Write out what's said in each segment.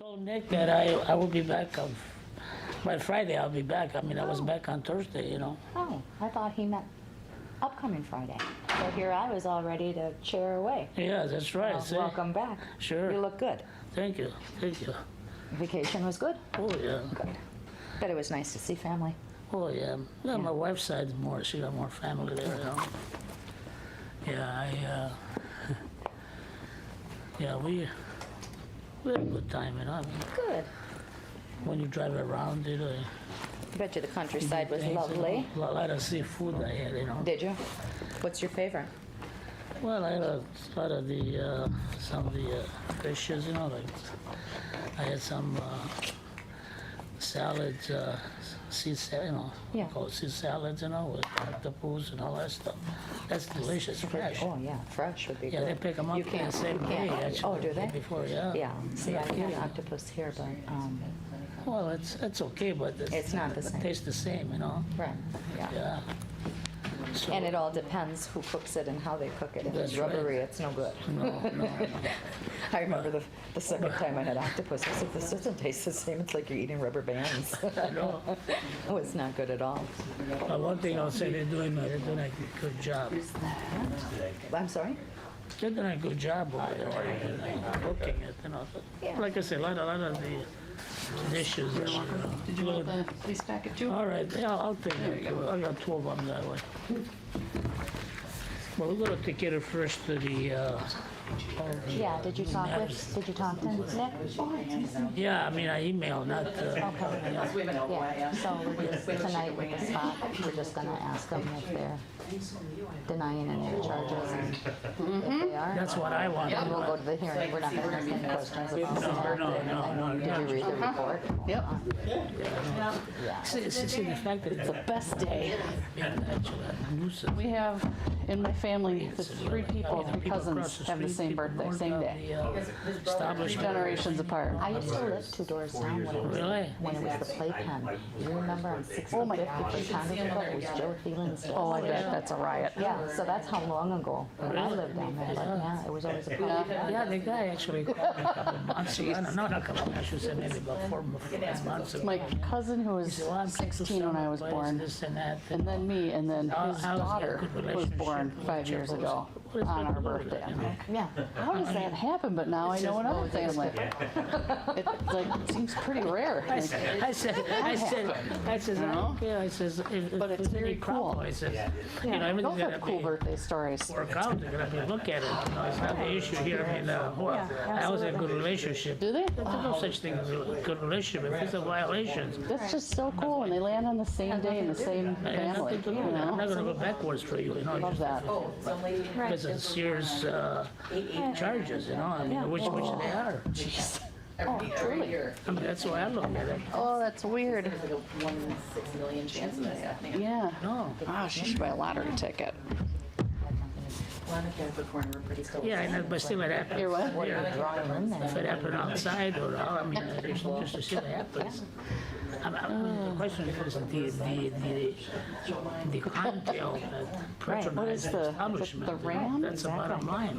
told Nick that I will be back by Friday. I'll be back. I mean, I was back on Thursday, Oh, I thought he meant upcoming Friday. So here I was all ready to chair away. Yeah, that's right. Well, see? welcome back. Sure. You look good. Thank you. Thank you. Vacation was good? Oh, yeah. Good. But it was nice to see family. Oh, yeah. Yeah, my wife's side's more, she got more family there, Yeah, yeah, we had a good time, I mean, Good. when you drive around, I bet you the countryside was things, lovely. A lot of seafood I had, Did you? What's your favorite? Well, I had a lot of the, some of the fishes, like, I had some salads, sea salad, Yeah. called sea salads, with octopus and all that stuff. That's delicious, fresh. Oh, yeah, fresh would be Yeah, good. they pick them up You the can't- same you day, can't- actually. Oh, do they? Before, yeah. Yeah, see, I had octopus here, but, Well, it's okay, but It's not the it same. tastes the same, right, yeah. Yeah. So, And it all depends who cooks it and how they cook it. If it's That's right. rubbery, it's no good. no. I remember the second time I had octopus, I said, this doesn't taste the same, it's like you're eating rubber bands. No. It was not good at all. But one thing I'll say, they're doing a good job. I'm sorry? They're doing a good job over there, cooking it, Yeah. Like I said, a lot of the dishes. Did you want the police packet too? All right, yeah, I'll take it. I got 12 of them that way. Well, we're gonna take care of first to the, Yeah, did you talk to Nick? yeah, I mean, I emailed, not, Okay. Yeah, so we're just, tonight with the spot, we're just gonna ask them if they're denying any of the charges, and if they are, that's what I want. then we'll go to the hearing. We're not gonna ask any questions about the No. Did you read the report? Yep. Yeah. See, the fact that it's The best day. actually a nuisance. We have, in my family, the three people, three cousins have the same birthday, same day. Establishment. Generations apart. I used to live 2 doors down Really? when it was the playpen. You remember on 65th, Oh my before Congress, it was Joe Thielens. Oh, I bet that's a riot. Yeah, so that's how long ago when I lived down there, but yeah, it was always a problem. Yeah, the guy actually called me a couple months ago. Not a couple months, I should say maybe about 4 months ago. My cousin, who He was said, well, I'm thinking 16 when I was someplace, born, This and that. and then me, and then How- his how's your daughter good was relationship born with 5 years Chuck ago What is on that our about it, birthday. Yeah. How does that happen? But now I know in our family. It like seems pretty rare. I Like, said, I said, I don't care. I says, if But it's there's any very problem, cool. I says, yeah, everything's both gonna have cool be birthday stories. work out. They're gonna be look at it. It's not the issue here. I mean, I was in a good relationship. Do they? There's no such thing as a good relationship. If it's a violation, That's just so cool when they land on the same day in the same I have family. nothing to You do with it. I'm not know, gonna go backwards for you. love Just that. because of serious charges. I mean, which they are. Jeez. Oh, truly. I mean, that's the way I look at it. Oh, that's weird. Like a 1 in 6 million chance of this happening. Yeah. No. Wow, she should buy a lottery ticket. Monica has the corner, we're pretty close. Yeah, I know, but still it happens. You're what? If it happened outside or out, I mean, just to see what happens. The question is the clientele that Right. What is patronize the the establishment. Ram? That's the bottom line,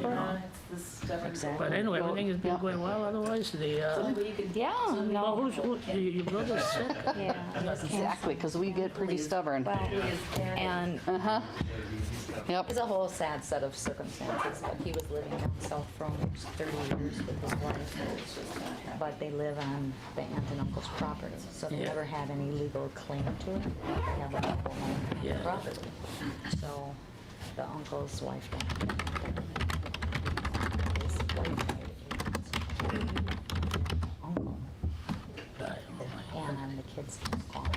It's this stuff. But anyway, everything has been Yeah. going well otherwise. Yeah, Well, no, your brother's sick? yeah. Exactly, because we get pretty stubborn. And Uh-huh. Yep. it's a whole sad set of circumstances, but he was living down South for almost 30 years with his wife. But they live on the aunt and uncle's property, so they Yeah. never had any legal claim to it. They have an uncle owned Yeah. property. So the uncle's wife died. His wife died. Uncle. Right, oh my. And then the kids gone.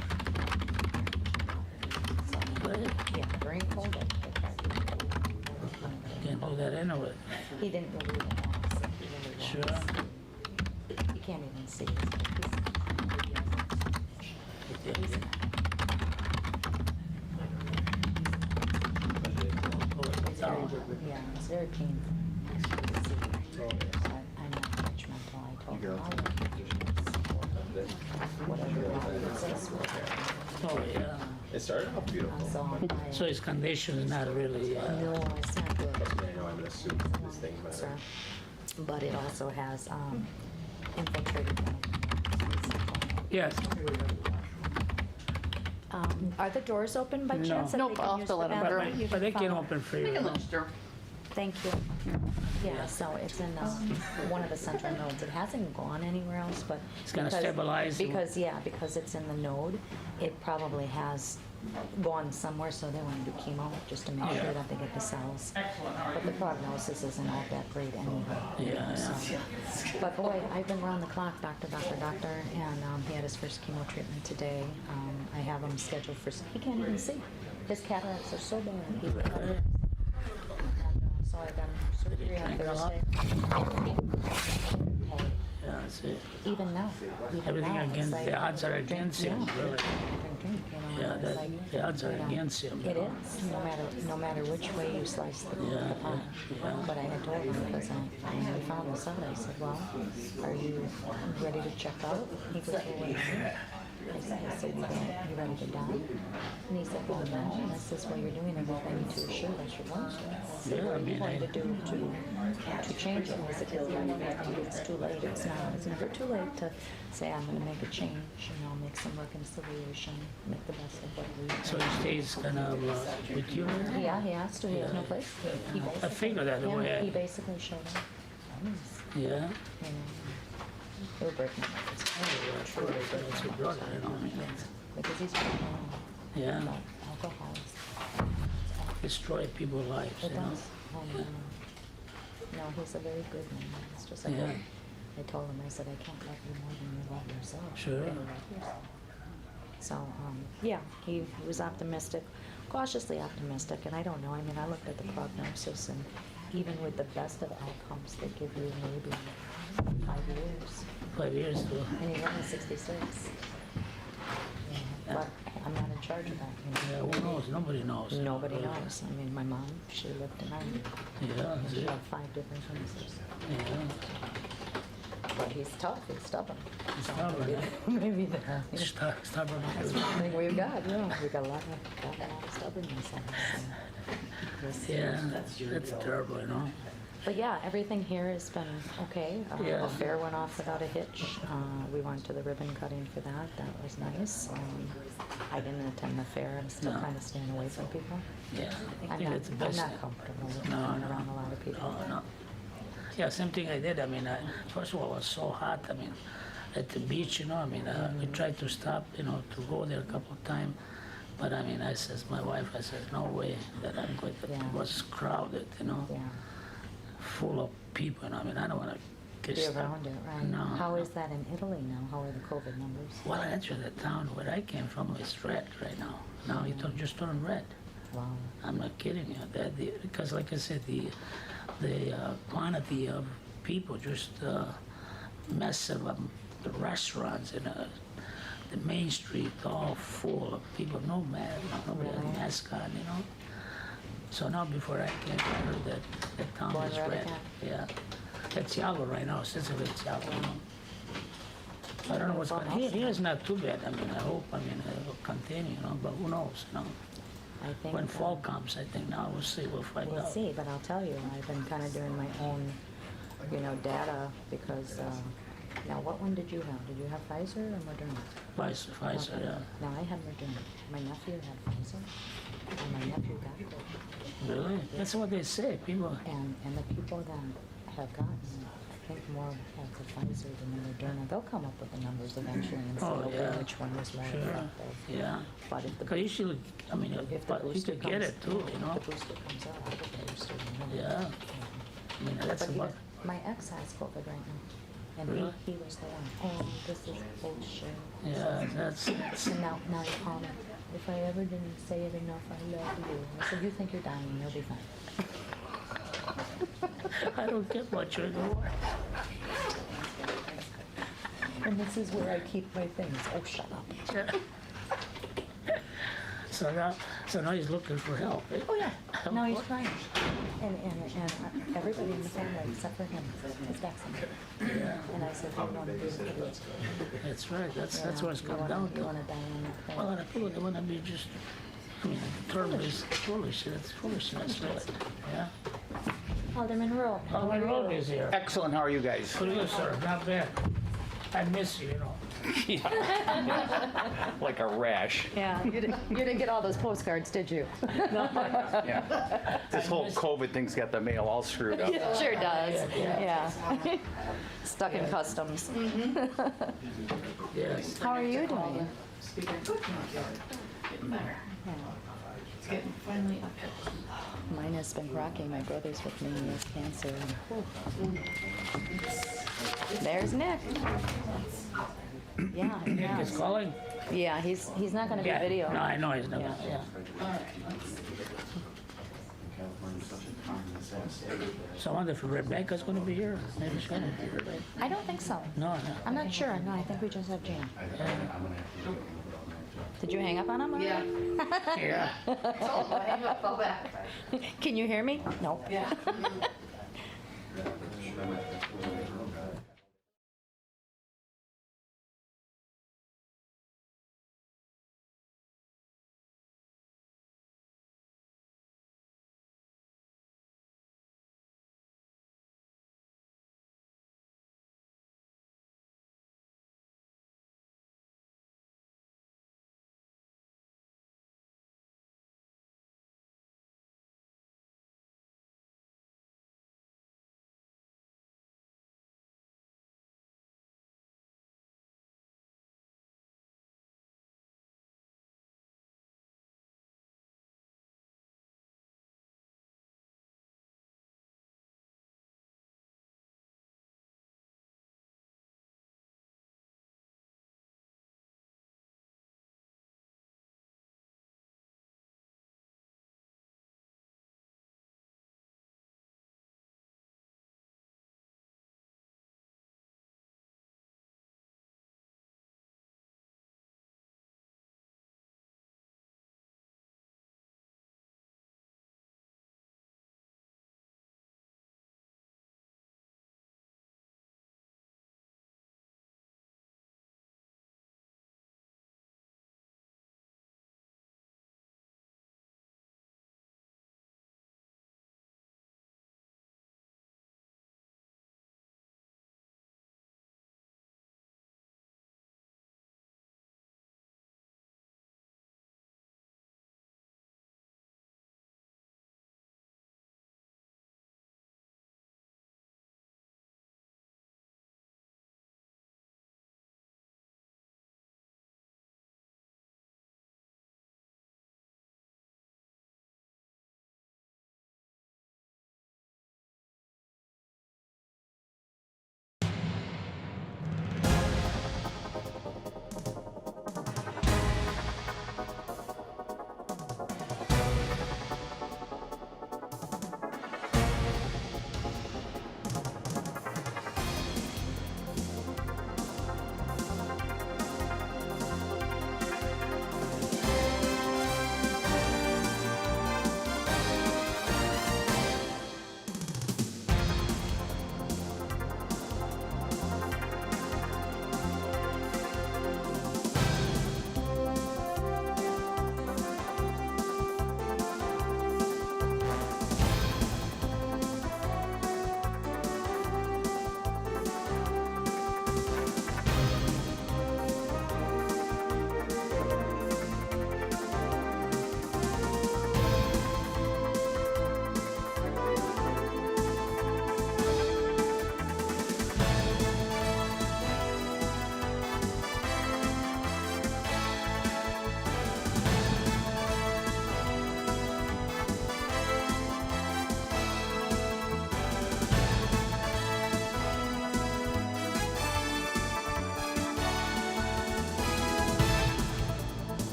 So, But yeah, during COVID, they tried to can't do that anyway. he didn't believe in that. He really Sure. was. You can't even see his Yeah, it's very painful. I'm not judgmental. I told him whatever exists will. Oh, yeah. It started off beautiful. So his condition is not really, No, it's not good, I know I'm gonna sue this thing, but sir. But it also has infiltrated them. Yes. Are the doors open by chance? that Nope, they can I'll use have to the let 'em bathroom? go. You But they can follow. open for We you. can lunch through. Thank you. Yeah, so it's in one of the central nodes. It hasn't gone anywhere else, but. It's gonna because- stabilize. Because it's in the node, it probably has gone somewhere, so they want to do chemo just to make sure that they get the cells. But the prognosis isn't all that great anyhow. Yeah, So- But boy, I've been around the clock, doctor, and he had his first chemo treatment today. I have him scheduled for, he can't even see. His cataracts are so bad. He recovered. So I got surgery on Thursday. Yeah, that's it. Even now, Everything it's against, like, the odds are drink- against him, yeah, really. drink, Yeah, it's like, the odds are you know, against him. It is, no matter which way you slice the Yeah, pie. yeah. But I had told him, because when we found this out, I said, well, are you ready to check out? He goes, well, what do you mean? I said, you ready to die? And he said, well, no. And I says, well, you're doing everything to assure that you want to. I said, Yeah, I what are you mean, going to do to change it? He said, it's too late. It's not. It's never too late to say, I'm going to make a change, make some reconciliation, make the best of what we So he stays kind of with you? Yeah, he has to. He has no place. He I figured that the he way. basically showed up. Yeah. It would break my heart. Oh, yeah, sure. That's your brother, you know. I mean, Because he's drinking yeah. alcohol. Destroy people's lives, It you know. does. No, he's a very good man. It's just like Yeah. I told him, I said, I can't love you more than you love yourself. Sure. You gotta love yourself. So, yeah, he was optimistic, cautiously optimistic, and I don't know. I mean, I looked at the prognosis, and even with the best of outcomes, they give you maybe 5 years. 5 years too. And he's only 66. Yeah, but I'm not in charge of that. Yeah, who knows? Nobody knows. Nobody knows. I mean, my mom, she lived to 90. Yeah, And that's she it. had 5 different cancers. Yeah. But he's tough. He's stubborn. So Stubborn, eh? maybe that. Stubborn. That's one thing we've got. Yeah, we got a lot of stubbornness on us. So Yeah, that's terrible, you know. But yeah, everything here has been okay. Yeah. The fair went off without a hitch. We went to the ribbon cutting for that. That was nice. I didn't attend the fair. I'm still No. kind of staying away from people. Yeah, I I'm think not, that's the I'm best. not comfortable with No, being no. around a lot of people. No, no. Yeah, same thing I did. I mean, first of all, it was so hot. I mean, at the beach, you know, I mean, we tried to stop, you know, to go there a couple of times. But I mean, I says, my wife, I said, no way that I'm going to, Yeah. it was crowded, you know, Yeah, full of people. And I mean, I don't want to get be stuck. around it, right? No. How is that in Italy now? How are the COVID numbers? Well, actually, the town where I came from is red right now. Now it just turned red. Wow. I'm not kidding you. Because, like I said, the quantity of people just massive. The restaurants and the main street all full of people. No mask, nobody has a mask on, you know. So now, before I came, I heard that the town Going is red red. again. Yeah, it's yellow right now. Since it's yellow, you know. I don't know what's going on. Here's not too bad. I mean, I hope. I mean, it will continue, you know. But who knows, you know. I think When fall comes, I think now we'll see. We'll find we'll out. see, but I'll tell you, I've been kind of doing my own, data because, now what one did you have? Did you have Pfizer or Moderna? Pfizer, Okay. yeah. No, I had Moderna. My nephew had Pfizer, and my nephew got COVID. Really? That's what they say. People. And the people that have gotten, I think more have the Pfizer than the Moderna. They'll come up with the numbers eventually and say, Oh, okay, yeah. which one was more Sure. effective. Yeah. But if the Because usually, I mean, if the but you booster could get comes- it too, you know. If the booster comes out, I'll get the booster. Yeah. I mean, that's But about. my ex has COVID right now. And Really? he was the one, oh, this is bullshit. Yeah, that's. And now he called me, if I ever didn't say it enough, I love you. I said, you think you're dying, you'll be fine. I don't get much anymore. And this is where I keep my things. Oh, shut up. So now he's looking for help. Eh? Oh, yeah. Now he's crying. And everybody in the family except for him is vaccinated. Yeah, And I said, you want to do it. that's right. That's what it's You come wanna- down You to. want to die on that thing. Well, a lot of people, they want to be just. I mean, the term is foolish. It's foolishness, really. Yeah. Alderman Rowe. Alderman Road is here. Excellent, how are you guys? Pretty good, sir. Not bad. I miss you, you know. Like a rash. Yeah, you didn't get all those postcards, did you? Yeah. This whole COVID thing's got the mail all screwed up. Sure does, yeah. Stuck in customs. Yes. How are you doing? It's getting finally up. Mine has been rocking. My brother's with me. He has cancer. There's Nick. Yeah, yeah. It's calling? Yeah, he's not gonna do Yeah. video. No, I know he's not, Yeah. yeah. So I wonder if Rebecca's gonna be here. Maybe she's gonna be here, right? I don't think so. No, no. I'm not sure. No, I think we just have Jan. Did you hang up on him? already? Yeah. Hang up, fall back. Can you hear me? No. Yeah.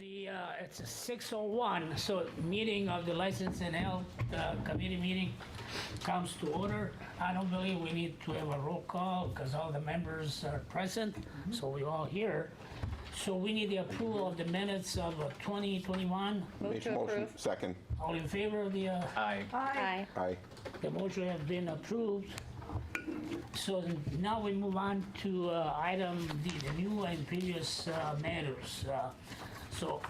It's a 6:01, so meeting of the License and Health Committee meeting comes to order. I don't believe we need to have a roll call because all the members are present, so we're all here. So we need the approval of the minutes of 2021. Move to approve. Second. All in favor of the, Aye. Aye. Aye. the motion has been approved. So now we move on to item D, the new and previous matters. So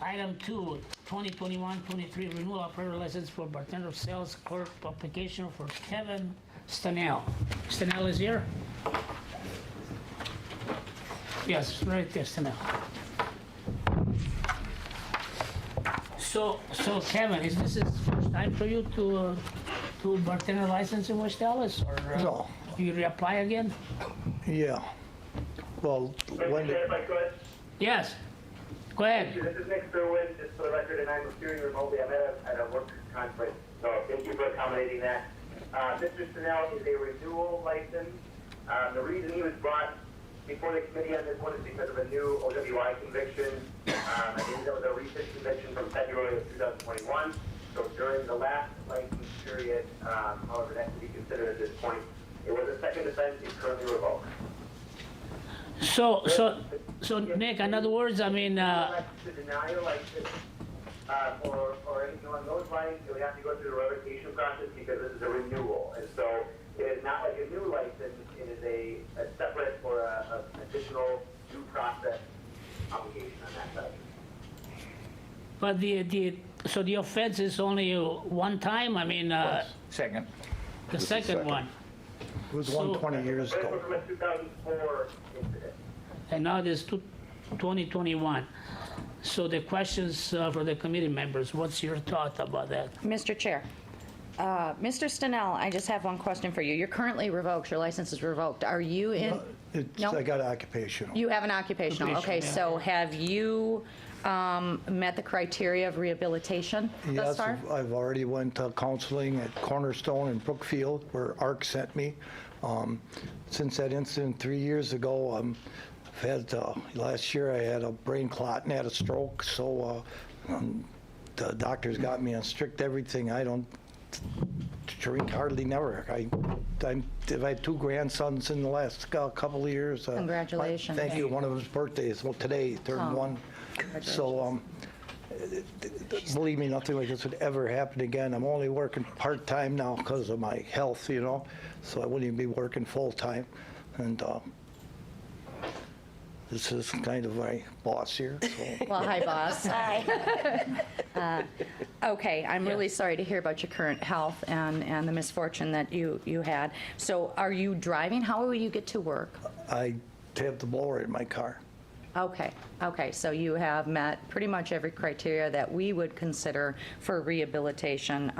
item 2, 2021-23 renewal operator license for bartender sales clerk application for Kevin Stanell. Stanell is here? Yes, right there, Stanell. So Kevin, is this his first time for you to bartender license in West Dallas, or No. you reapply again? Yeah. Well, when, If I could, Yes. Go ahead. this is Nick Sherwin, just for the record, and I'm appearing remotely. I'm at a work conference, so thank you for accommodating that. Mr. Stanell is a renewal license. The reason he was brought before the committee on this one is because of a new OWI conviction. I think that was a recent conviction from February of 2021. So during the last license period, however that can be considered at this point, it was a second offense. It's currently revoked. So Nick, in other words, I mean, To deny a license, or anything along those lines, you would have to go through the revocation process because this is a renewal. And so it is not like a new license, it is a separate or a additional due process obligation on that side. but the offense is only one time, I mean, Second. the second one, it was one 20 years This was ago. from a 2004 incident. and now there's 2021. So the questions for the committee members, what's your thought about that? Mr. Chair, Mr. Stenell, I just have one question for you. You're currently revoked, your license is revoked. Are you in? It's, No? I got occupational. You have an occupational, okay, Occupational, so have you met the criteria of rehabilitation thus Yes, far? I've already went to counseling at Cornerstone in Brookfield, where ARC sent me. Since that incident 3 years ago, I've had, last year I had a brain clot and had a stroke, so the doctors got me on strict everything. I don't drink hardly never. I've had 2 grandsons in the last couple of years. Congratulations. Thank you. One of his birthdays, well, today, turned 1. So, believe me, nothing like this would ever happen again. I'm only working part-time now because of my health, you know, so I wouldn't even be working full-time. And this is kind of my boss here, so. Well, hi, boss. Hi. Okay, I'm really sorry to hear about your current health and the misfortune that you had. So are you driving? How will you get to work? I have the blower in my car. Okay, so you have met pretty much every criteria that we would consider for rehabilitation.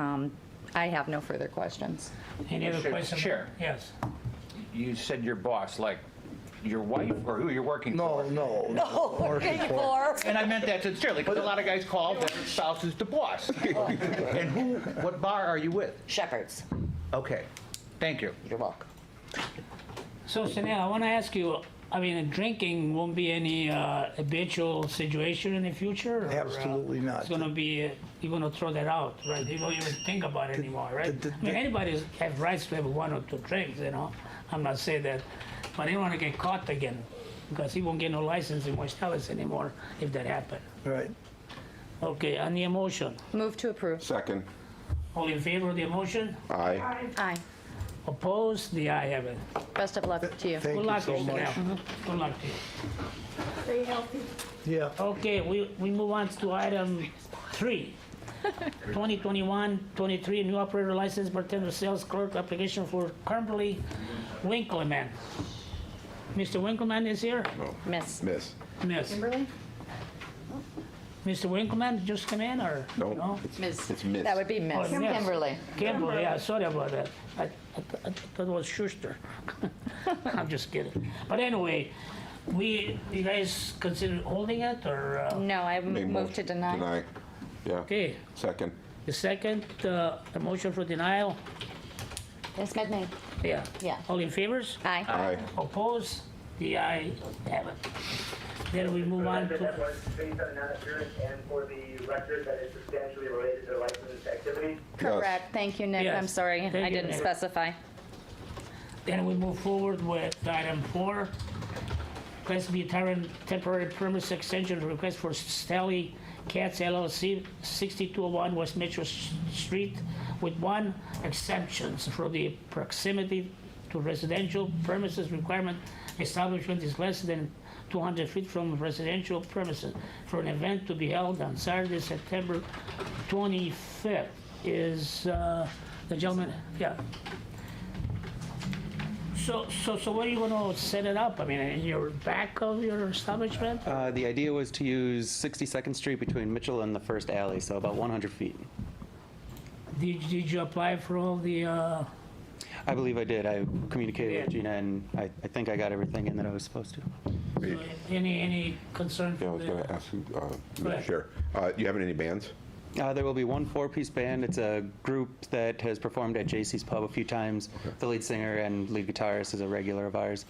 I have no further questions. Any other Mr. questions? Chair. Yes. You said your boss, like your wife or who you're working for? No. Working for- And I meant that sincerely, because a lot of guys call their spouse is the boss. And what bar are you with? Shepherds. Okay, thank you. You're welcome. So Stanell, I want to ask you, I mean, drinking won't be any habitual situation in the future? or, Absolutely not. It's going to be, you're going to throw that out, right? You don't even think about it anymore, right? I mean, anybody has rights to have 1 or 2 drinks, you know? I'm not saying that, but I don't want to get caught again because he won't get no license in West Dallas anymore if that happened. Right. Okay, on the emotion, Move to approve. Second. all in favor of the emotion? Aye. Aye. Opposed? The ayes have it. Best of luck to you. Thank Good you luck, so Mr. much. Stanell. Good luck to you. Stay healthy. Yeah. Okay, we move on to item 3. 2021-23 new operator license bartender sales clerk application for Kimberly Winkleman. Mr. Winkleman is here? Miss. Miss. Miss. Kimberly? Mr. Winkleman just come in or? No. Miss. It's Miss. That would be Miss. Oh, Miss. Kimberly. Kimberly, yeah, sorry about that. I thought it was Schuster. I'm just kidding. But anyway, you guys consider holding it or? No, I Make move motion. to deny. Deny. Yeah. Okay, Second. the second, the motion for denial? It's made. Yeah. Yeah. All in favors? Aye. Aye. Opposed? The ayes have it. Then we move on That to, was based on non-appearance and for the record that is substantially related to licensed activity. Correct, thank you, Nick, Yes. I'm sorry, Thank I you, didn't Nick. specify. then we move forward with item 4. Class B temporary premise extension request for Stanley Katz LLC, 6201 West Mitchell Street, with one exemption for the proximity to residential premises requirement. Establishment is less than 200 feet from residential premises for an event to be held on Saturday, September 25th. Is the gentleman, yeah. So where are you gonna set it up? I mean, in your back of your establishment? The idea was to use 62nd Street between Mitchell and the first alley, so about 100 feet. Did you apply for all the, I believe I did. I communicated with Yeah. Gina, and I think I got everything in that I was supposed to. any concern Yeah, I for was going to the? ask you, Go Mr. ahead. Chair, you having any bands? There will be one 4-piece band. It's a group that has performed at JC's Pub a few times. The lead singer and lead guitarist is a regular of ours.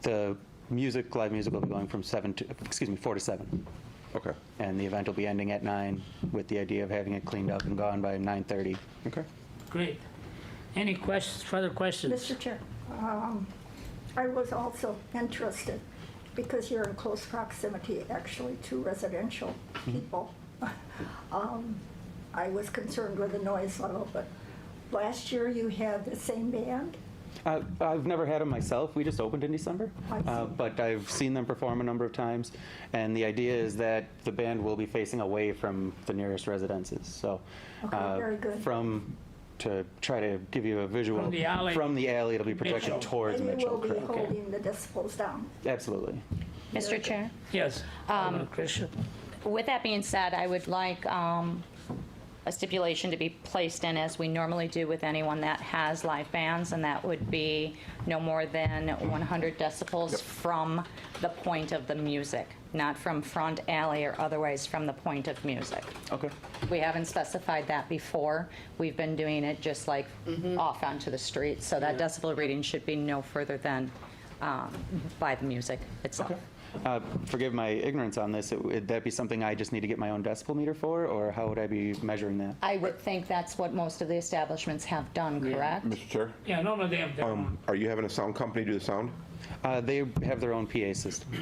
The live music will be going from 4 to 7. Okay, And the event will be ending at 9 with the idea of having it cleaned up and gone by 9:30. okay. Great. Any questions, further questions? Mr. Chair, I was also interested, because you're in close proximity actually to residential people. I was concerned with the noise level, but last year you had the same band? I've never had them myself. We just opened in December. I see. But I've seen them perform a number of times. And the idea is that the band will be facing away from the nearest residences. So Okay, very good. to try to give you a visual. From the alley. From the alley, it'll be projected Mitchell. towards And you Mitchell. will be Correct. holding the decibels down? Absolutely. Mr. Chair? Yes. Christian? With that being said, I would like a stipulation to be placed in, as we normally do with anyone that has live bands, and that would be no more than 100 decibels from the point of the music, not from front alley or otherwise from the point of music. Okay. We haven't specified that before. We've been doing it just like off onto the street, so that decibel reading should be no further than by the music itself. Forgive my ignorance on this. Would that be something I just need to get my own decibel meter for, or how would I be measuring that? I would think that's what most of the establishments have done, correct? Mr. Chair, Yeah, normally they have their own. are you having a sound company do the sound? They have their own PA system.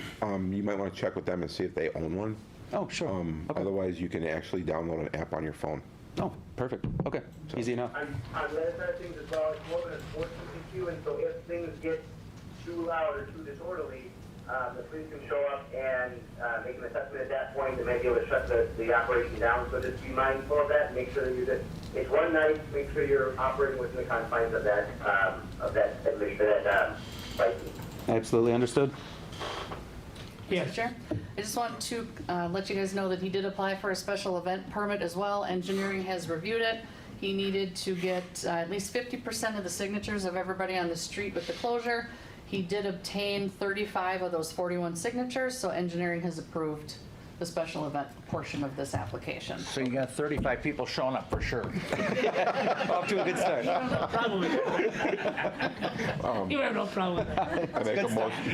You might want to check with them and see if they own one. Oh, sure. Okay. Otherwise, you can actually download an app on your phone. Oh, perfect. Okay, easy enough. On the other side of things as well, it's more of an enforcement issue, and so if things get too loud or too disorderly, the police can show up and make an assessment at that point. They may be able to shut the operation down, so just be mindful of that. Make sure that you're it's one night, make sure you're operating within the confines of that admission, license. Absolutely understood. Yes. Mr. Chair, I just want to let you guys know that he did apply for a special event permit as well. Engineering has reviewed it. He needed to get at least 50% of the signatures of everybody on the street with the closure. He did obtain 35 of those 41 signatures, so engineering has approved the special event portion of this application. So you got 35 people showing up for sure. Off to a good start. No problem with that. You have no problem with that. I make a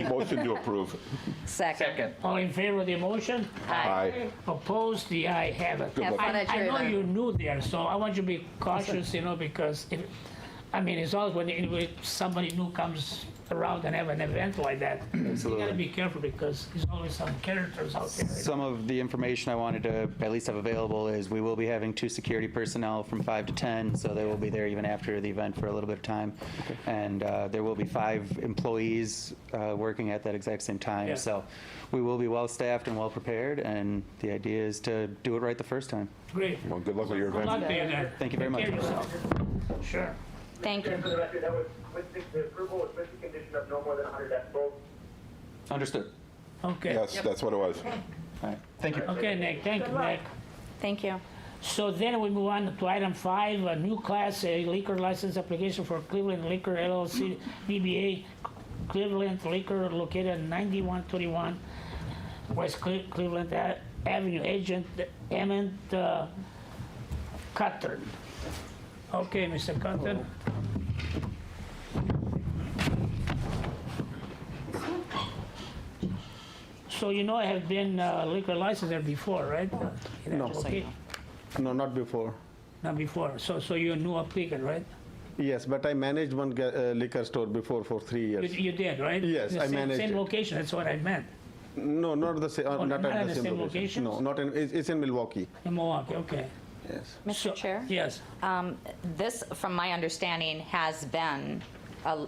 motion to approve. Second. All in favor of the motion? Aye. Opposed? The ayes have it. Have fun at I your know event. you're new there, so I want you to be cautious, because it's always when somebody new comes around and have an event like that. You gotta be careful, because there's always some characters out there. Some of the information I wanted to at least have available is we will be having 2 security personnel from 5 to 10, so they will be there even after the event for a little bit of time. And there will be 5 employees working at that exact same time. Yeah. So we will be well-staffed and well-prepared, and the idea is to do it right the first time. Great. Well, good luck with your Good luck event. to you then. Thank you very Take care much. of yourself. Sure. Thank you. For the record, that was the approval was with the condition of no more than 100 decibels. Understood. Okay. Yes, that's what it was. All right. Thank you. Okay, Nick, thank you, Nick. Thank you. So then we move on to item 5, a new class A liquor license application for Cleveland Liquor LLC, DBA Cleveland Liquor, located at 9121 West Cleveland Avenue, agent Emmett Cutter. Okay, Mr. Cutter. So you know I have been liquor license there before, right? No. Okay. No, not before. Not before. So you're a new applicant, right? Yes, but I managed one liquor store before for 3 years. You did, right? Yes, The I same- managed Same it. location, that's what I meant. No, not the same. Oh, not not at the same location. locations? No, not in. It's in Milwaukee. In Milwaukee, okay. Yes. Mr. So- Chair? Yes. This, from my understanding, has been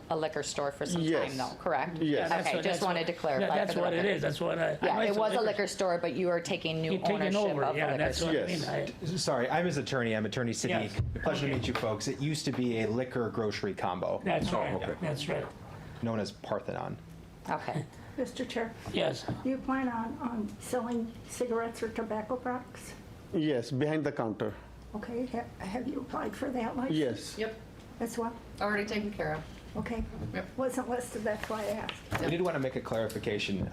a liquor store for some Yes. time, though, correct? Yes. That's Okay, what- just that's wanted what- to clarify Yeah, that's for the what it record. is, that's what I. Yeah, I it know was it's a liquor store, but you are taking new You're taking ownership over, of the yeah, liquor that's store. what I Yes. mean. Sorry, I'm his attorney. I'm Attorney Siddiq. Yes. Pleasure Okay. to meet you folks. It used to be a liquor grocery combo That's right, that's right. known as Parthenon. Okay. Mr. Chair, Yes. do you plan on selling cigarettes or tobacco products? Yes, behind the counter. Okay, have you applied for that license? Yes. Yep, As well? already taken care of. Okay. Yep. Wasn't listed, that's why I asked. I did want to make a clarification.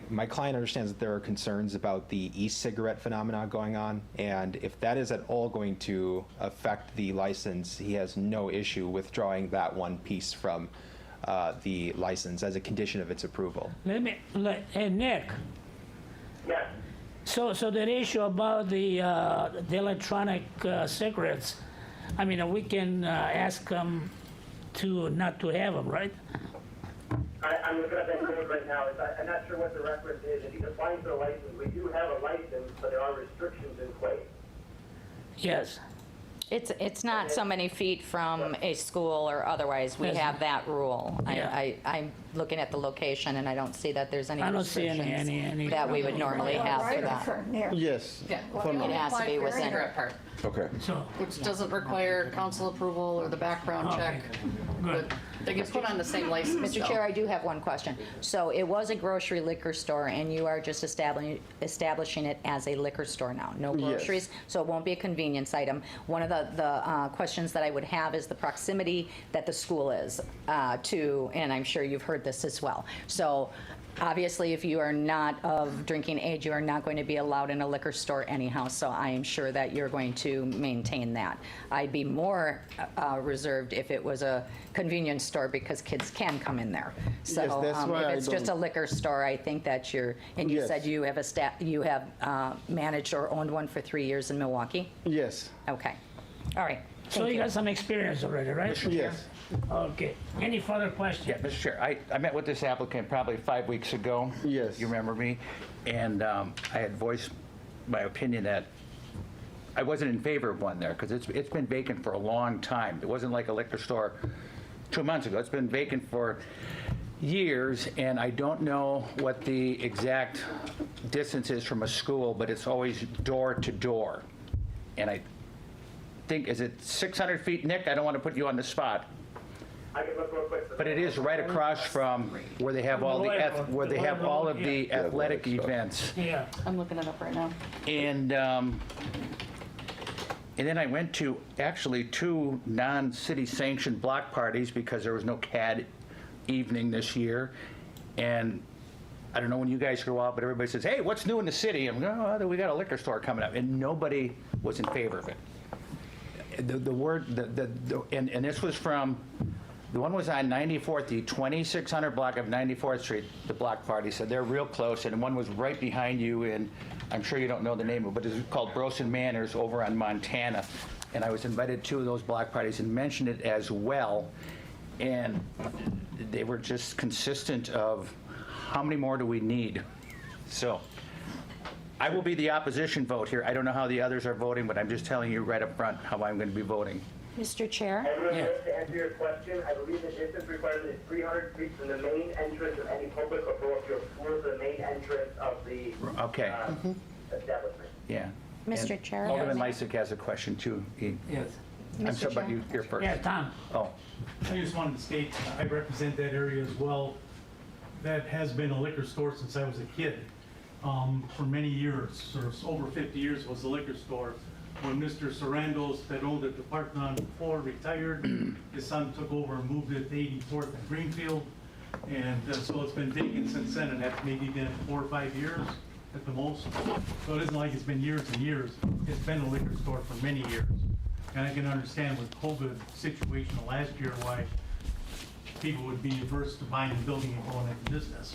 My client understands that there are concerns about the e-cigarette phenomena going on, and if that is at all going to affect the license, he has no issue withdrawing that one piece from the license as a condition of its approval. Hey, Nick, Yes. so the issue about the electronic cigarettes, I mean, we can ask them to not to have them, right? I'm looking at that code right now. I'm not sure what the reference is. If he's applying for a license, we do have a license, but there are restrictions in place. Yes. It's not so many feet from a school or otherwise. We Yes. have that rule. Yeah. I'm looking at the location, and I don't see that there's any I don't see restrictions any- that we would normally have for Right that. from there. Yes. Yeah. For You now. only It has to apply be for the within- cigarette part, Okay. So, which doesn't require council approval or the background check. good. But they get put on the same license. Mr. though. Chair, I do have one question. So it was a grocery liquor store, and you are just establishing it as a liquor store now? No Yes. groceries? So it won't be a convenience item. One of the questions that I would have is the proximity that the school is to, and I'm sure you've heard this as well. So obviously, if you are not of drinking age, you are not going to be allowed in a liquor store anyhow, so I am sure that you're going to maintain that. I'd be more reserved if it was a convenience store because kids can come in there. So Yes, that's why if I it's just a don't- liquor store, I think that and you Yes. said you have managed or owned one for 3 years in Milwaukee? Yes. Okay. All right. So Thank you you. got some experience already, right? Yes. Okay. Any further questions? Yeah, Mr. Chair, I met with this applicant probably 5 weeks ago. Yes. You remember me? And I had voiced my opinion that I wasn't in favor of one there because it's been vacant for a long time. It wasn't like a liquor store 2 months ago. It's been vacant for years, and I don't know what the exact distance is from a school, but it's always door to door. And I think, is it 600 feet, Nick? I don't want to put you on the spot. I can look real quick. But it is right across from where they have all where they have all of the athletic events. Yeah. I'm looking it up right now. And then I went to actually 2 non-city sanctioned block parties because there was no CAD evening this year. And I don't know when you guys go out, but everybody says, hey, what's new in the city? I'm going, oh, we got a liquor store coming up. And nobody was in favor of it. And this was from, the one was on 94th, the 2600 block of 94th Street, the block party said they're real close, and one was right behind you, and I'm sure you don't know the name of it, but it's called Brosen Manors over on Montana. And I was invited to those block parties and mentioned it as well, and they were just consistent of how many more do we need? So I will be the opposition vote here. I don't know how the others are voting, but I'm just telling you right up front how I'm going to be voting. Mr. Chair? Everyone, to answer your question, I believe the distance requirement is 300 feet from the main entrance of any public or parochial school to the main entrance of the Okay. establishment. Yeah. Mr. And Chair? Alderman Lysick has a question too. Yes. I'm Mr. sorry, but Chair? you're first. Yeah, Tom. Oh, I just wanted to state, I represent that area as well. That has been a liquor store since I was a kid. For many years, or over 50 years was a liquor store. When Mr. Sarandos that owned it, the Parthenon before, retired, his son took over and moved it to 84th and Greenfield. And so it's been vacant since then, and that's maybe been 4 or 5 years at the most. So it isn't like it's been years and years. It's been a liquor store for many years. And I can understand with COVID situation last year why people would be averse to buying a building and going into business.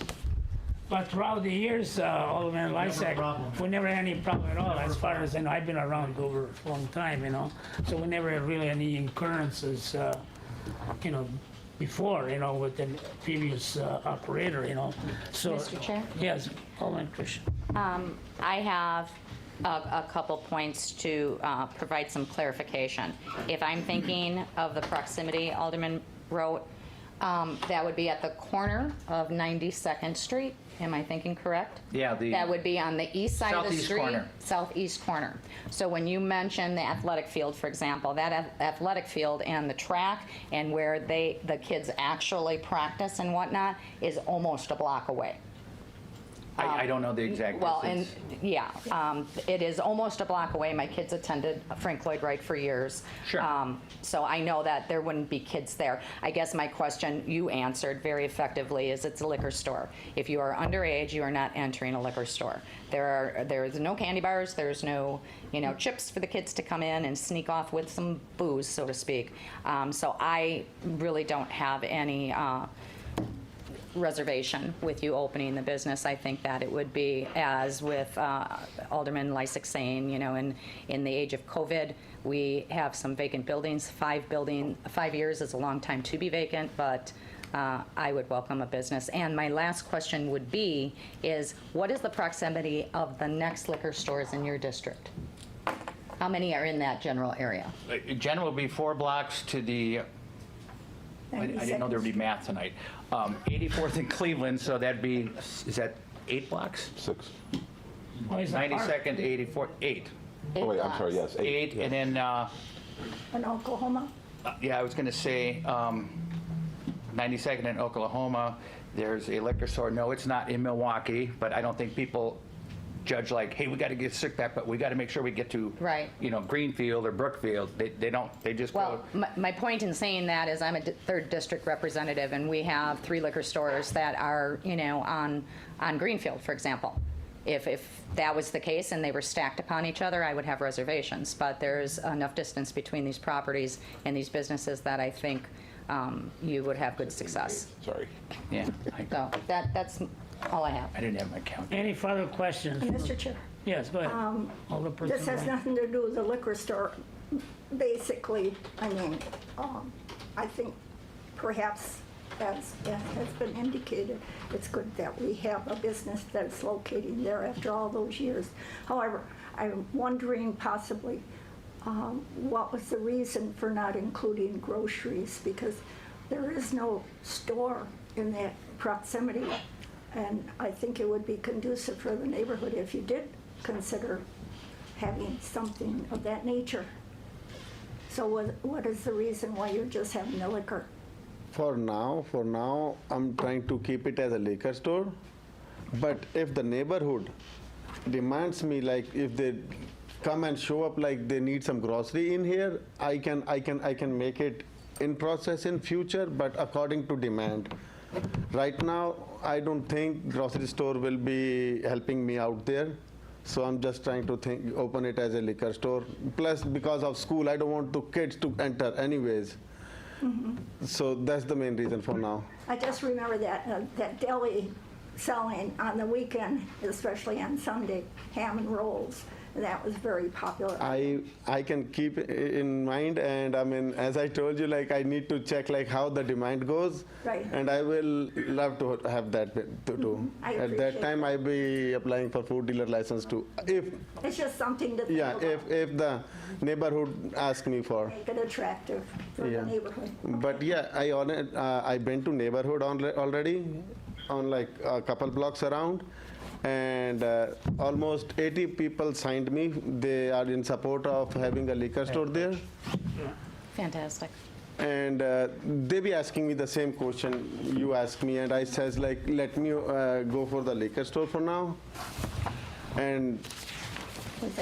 But throughout the years, Alderman Lysak, problem. we never had any problem at all, as far as, I know, I've been around over a long time, you know, so we never had really any occurrences, you know, before, you know, with the previous operator, you know, so. Mr. Chair? Yes, Alderman Christian. I have a couple points to provide some clarification. If I'm thinking of the proximity Alderman wrote, that would be at the corner of 92nd Street. Am I thinking correct? Yeah, That would be on the east side of the Southeast street. corner. Southeast corner. So when you mention the athletic field, for example, that athletic field and the track and where the kids actually practice and whatnot is almost a block away. I don't know the exact Well, and, distance. yeah, it is almost a block away. My kids attended Frank Lloyd Wright for years. Sure. So I know that there wouldn't be kids there. I guess my question you answered very effectively is it's a liquor store. If you are underage, you are not entering a liquor store. There is no candy bars, there's no, you know, chips for the kids to come in and sneak off with some booze, so to speak. So I really don't have any reservation with you opening the business. I think that it would be, as with Alderman Lysak saying, you know, in the age of COVID, we have some vacant buildings. 5 years is a long time to be vacant, but I would welcome a business. And my last question would be, is what is the proximity of the next liquor stores in your district? How many are in that general area? Jen will be 4 blocks to the, I didn't know there would be math tonight. 84th in Cleveland, so that'd be, is that 8 blocks? 6. Oh, is that part? 92nd, 84th, 8. Oh, wait, I'm sorry, yes, 8, yes. and then, In Oklahoma? yeah, I was going to say 92nd in Oklahoma, there's a liquor store. No, it's not in Milwaukee, but I don't think people judge like, hey, we got to get sick back, but we got to make sure we get to, Right. you know, Greenfield or Brookfield. They don't, they just Well, go. my point in saying that is I'm a 3rd district representative, and we have 3 liquor stores that are, you know, on Greenfield, for example. If that was the case and they were stacked upon each other, I would have reservations. But there's enough distance between these properties and these businesses that I think you would have good success. Sorry. Yeah, So that's all I have. I didn't have my count. Any further questions? Mr. Chair, Yes, go ahead. Alderperson this has Wright. nothing to do with the liquor store. Basically, I mean, I think perhaps, as has been indicated, it's good that we have a business that's located there after all those years. However, I'm wondering possibly what was the reason for not including groceries? Because there is no store in that proximity. And I think it would be conducive for the neighborhood if you did consider having something of that nature. So what is the reason why you're just having the liquor? For now, I'm trying to keep it as a liquor store. But if the neighborhood demands me, like if they come and show up like they need some grocery in here, I can make it in process in future, but according to demand. Right now, I don't think grocery store will be helping me out there. So I'm just trying to open it as a liquor store. Plus, because of school, I don't want the kids to enter anyways. So that's the main reason for now. I just remember that deli selling on the weekend, especially on Sunday, ham and rolls. And that was very popular. I can keep it in mind, and I mean, as I told you, like I need to check like how the demand goes, Right. and I will love to have that to do. I At that appreciate time, that. I'll be applying for food dealer license too. If It's just something to think yeah, about. if the neighborhood asks me for. Make it attractive for Yeah. the neighborhood. But yeah, I've been to neighborhood already, on like a couple blocks around, and almost 80 people signed me. They are in support of having a liquor store there, Fantastic. and they be asking me the same question you asked me, and I says like, let me go for the liquor store for now, and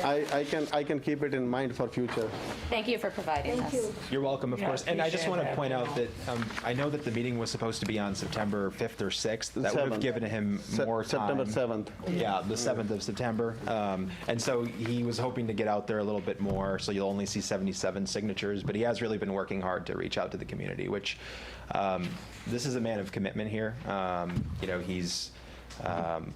I can keep it in mind for future. Thank you for providing Thank this. you. You're welcome, of Yeah, course. And I just appreciate want to that. point out that I know that the meeting was supposed to be on September 5th or 6th. That would have 7th. given him more time. September 7th. Yeah, the 7th of September. And so he was hoping to get out there a little bit more, so you'll only see 77 signatures, but he has really been working hard to reach out to the community, which this is a man of commitment here. You know, he's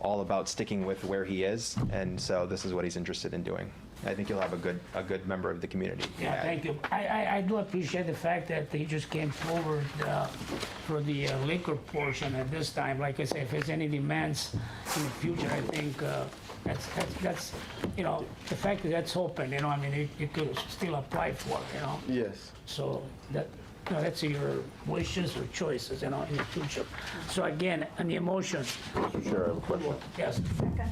all about sticking with where he is, and so this is what he's interested in doing. I think you'll have a good member of the community. Yeah, thank you. I do appreciate the fact that he just came forward for the liquor portion at this time. Like I said, if there's any demands in the future, I think that's you know, the fact that that's open, you know, I mean, you could still apply for it, you know? Yes. So that, you know, that's your wishes or choices, you know, in the future. So again, on the emotion, Sure, I have a question. yes,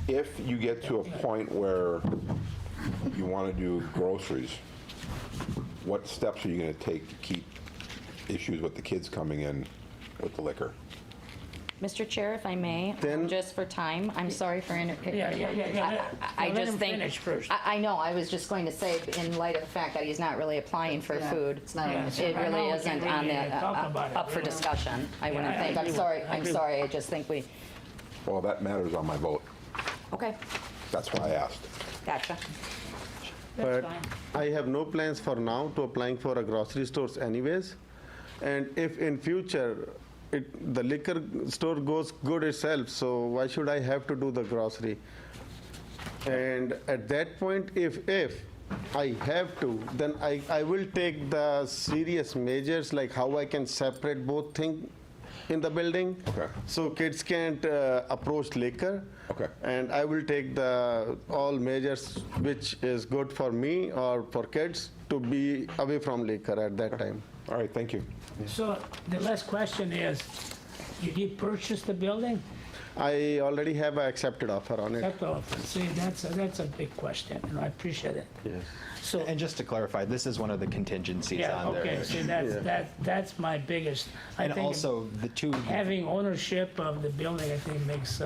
If you get to a point where you want to do groceries, what steps are you going to take to keep issues with the kids coming in with the liquor? Mr. Chair, if I may, Then- just for time, I'm sorry for yeah. I Let just him think, finish first. I know, I was just going to say, in light of the fact that he's not really applying for Yeah, food, it's not on the Yeah, it I know really we isn't can on really, the, talk about it, up for you know. discussion, I wouldn't I think. agree I'm sorry, with- I I'm agree. sorry, I just think we, Well, that matters on my vote. okay, That's why I asked. gotcha. But I have no plans for now to applying for a grocery stores anyways. And if in future, the liquor store goes good itself, so why should I have to do the grocery? And at that point, if I have to, then I will take the serious measures, like how I can separate both things in the building. Okay. So kids can't approach liquor. Okay. And I will take all measures which is good for me or for kids to be away from liquor at that time. All right, thank you. So the last question is, you did purchase the building? I already have an accepted offer on it. That's all. See, that's a big question, and I appreciate it. Yes. So, And just to clarify, this is one of the contingencies yeah, on there. okay, see, that's my biggest, I And think also, the two, having ownership of the building, I think makes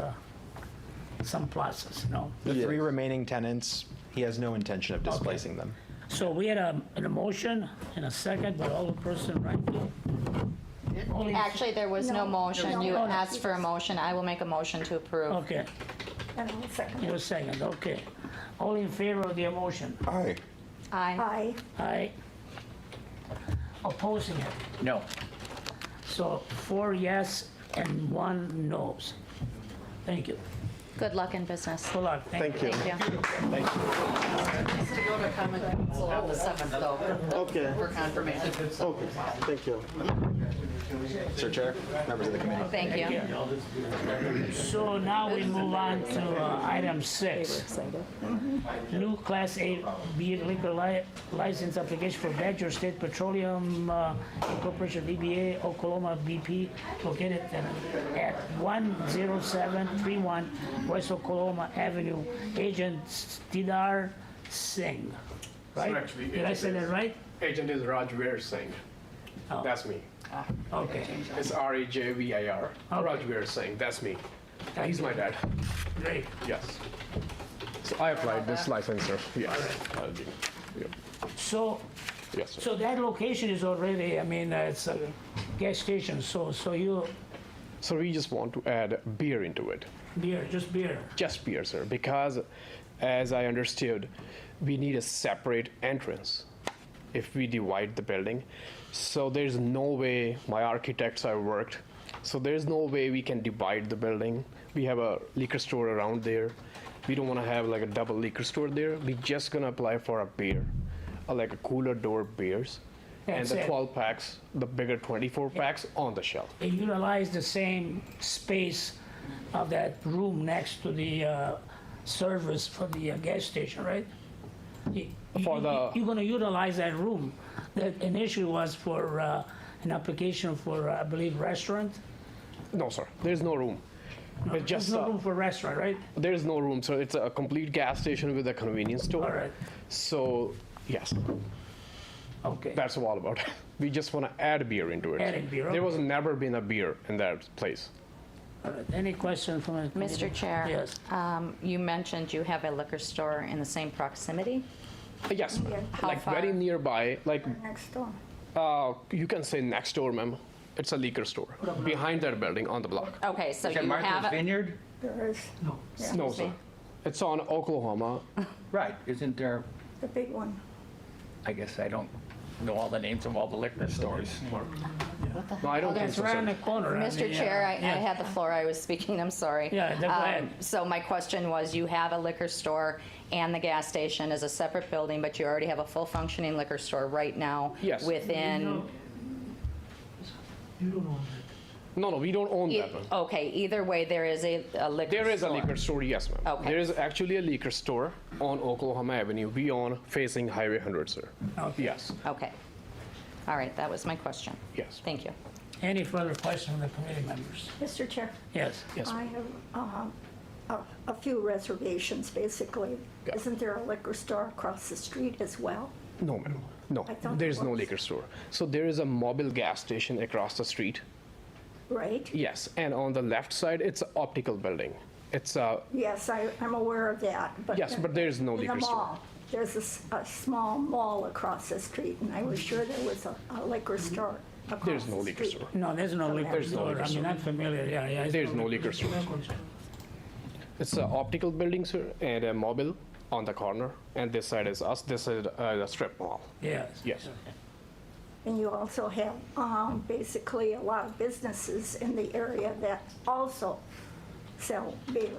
some pluses, you know? the three Yes. remaining tenants, he has no intention of displacing them. So we had an emotion and a second, but all the person, right? Only- Actually, there was no No, motion, no, you no. asked for a motion, I will make a motion to approve. Okay, And I'll second you it. a second, okay. All in favor of the emotion? Aye. Aye. Aye. Aye. Opposing it? No. So 4 yes and 1 no's. Thank you. Good luck in business. Good luck. Thank you. Thank you. Needs to go to common council on the 7th, though, Okay. for confirmation. Okay, thank you. Mr. Chair, members of the committee. Thank you. So now we move on to item 6. New Class A beer liquor license application for Badger State Petroleum Incorporation, DBA Oklahoma BP, located at 10731 West Oklahoma Avenue. Agent Tidar Singh, right? actually Did I say that right? Agent is Rajveer Singh. Oh. That's me. Okay, It's Rajvir. Okay. Rajveer Singh. That's me. He's my dad. great. Yes. So I applied this license, sir. Yes. I'll do. Yep. So, Yes, sir. so that location is already, I mean, it's a gas station, so you, So we just want to add beer into it. beer, just beer. Just beer, sir. Because as I understood, we need a separate entrance if we divide the building. So there's no way, my architects have worked, so there's no way we can divide the building. We have a liquor store around there. We don't want to have like a double liquor store there. We're just gonna apply for a beer, like a cooler door beers. And That's the it. 12 packs, the bigger 24 packs on the shelf. They utilize the same space of that room next to the service for the gas station, right? You're gonna utilize that room. That initially was for an application for, I believe, restaurant? No, sir, there's no room. It's There's just, no room for restaurant, right? there's no room, so it's a complete gas station with a convenience store. All right, So, yes, okay. that's all about it. We just want to add beer into it. Adding beer, There okay. was never been a beer in that place. All right. Any question from the committee? Mr. Chair. Yes. You mentioned you have a liquor store in the same proximity? Yes, ma'am. How Like very far? nearby, like Next door. you can say next door, ma'am. It's a liquor store behind that building on the block. Okay, so Is that you have Martha's it. Vineyard? There is No, sir. It's on Oklahoma. Right, isn't there, the big one. I guess I don't know all the names of all the liquor stores. No, I don't think That's so, right sir. on the corner. Mr. Chair, I had the floor, I was speaking, I'm sorry. Yeah, go ahead. So my question was, you have a liquor store and the gas station as a separate building, but you already have a full functioning liquor store right now? Yes. Within, No, we don't own e- that one. okay, either way, there is a liquor store. There is a liquor store, yes, ma'am. Okay. There is actually a liquor store on Oklahoma Avenue. We own facing Highway 100, sir. Okay. Yes, Okay. All right, that was my question. yes. Thank you. Any further questions from the committee members? Mr. Chair, Yes. Yes. I have a few reservations, basically. Yeah. Isn't there a liquor store across the street as well? No, ma'am. No, I thought there's there no was. liquor store. So there is a mobile gas station across the street. Right? Yes, and on the left side, it's an optical building. It's a, Yes, I'm aware of that, but. Yes, but there's no in the liquor store. mall, there's a small mall across the street, and I was sure there was a liquor store across the street. there's no liquor store. No, there's no liquor There's no store. liquor I mean, store. I'm familiar, yeah. There's no liquor store. It's an optical building, sir, and a mobile on the corner. And this side is us. This is the strip mall. Yes. Yes. And you also have basically a lot of businesses in the area that also sell beer.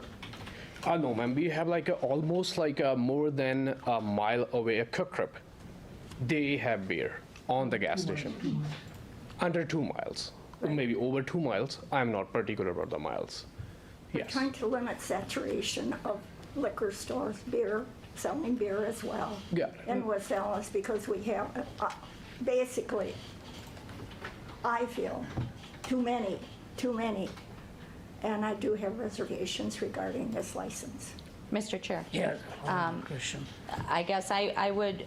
No, ma'am. We have like almost like more than a mile away a Cook Trip. They have beer on the gas station. Under 2 miles, maybe over 2 miles. I'm not particular about the miles. We're Yes. trying to limit saturation of liquor stores, beer, selling beer as well. Yeah. In West Allis, because we have, basically, I feel, too many. And I do have reservations regarding this license. Mr. Chair? Yes. Christian. I guess I would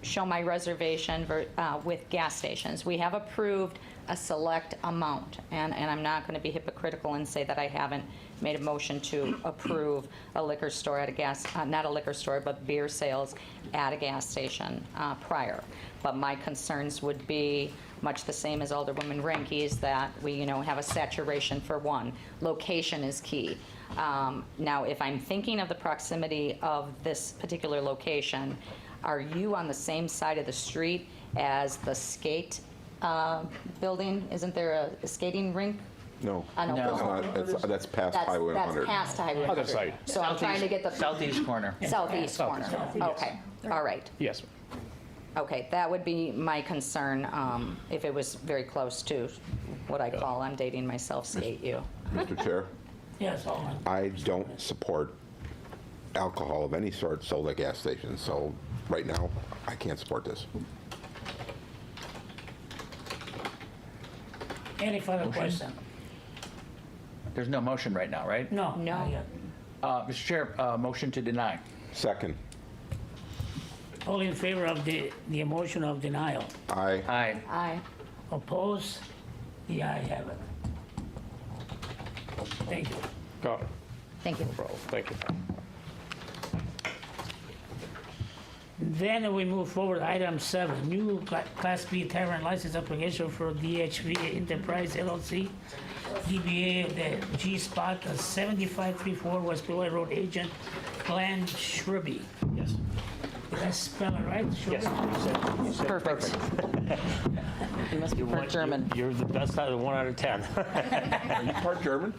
show my reservation with gas stations. We have approved a select amount, and I'm not going to be hypocritical and say that I haven't made a motion to approve a liquor store at a gas, not a liquor store, but beer sales at a gas station prior. But my concerns would be much the same as Alderwoman Ranke's, that we, have a saturation for one. Location is key. Now, if I'm thinking of the proximity of this particular location, are you on the same side of the street as the skate building? Isn't there a skating rink? No. No. That's past Highway 100. That's past Highway 100. Other side. So I'm trying to get the Southeast corner. southeast corner. Okay, all right. Yes. Okay, that would be my concern if it was very close to what I call, I'm dating myself, CAU. Mr. Chair, Yes, Alderman. I don't support alcohol of any sort sold at gas stations, so right now, I can't support this. Any further question? There's no motion right now, right? No. No. Not yet. Mr. Chair, motion to deny. Second, All in favor of the motion of denial? aye. Aye. Aye. Oppose? The ayes have it. Thank you. Got it. Thank you. No problem. Thank you. Then we move forward, item 7, new Class B tavern license application for DHV Enterprise LLC, DBA the G-Spot, 7534 West Billway Road, agent Glenn Shribby. Yes. Did I spell it right? Shribby? Yes. Perfect. You must be part German. You're the best out of 1 out of 10. Are you part German?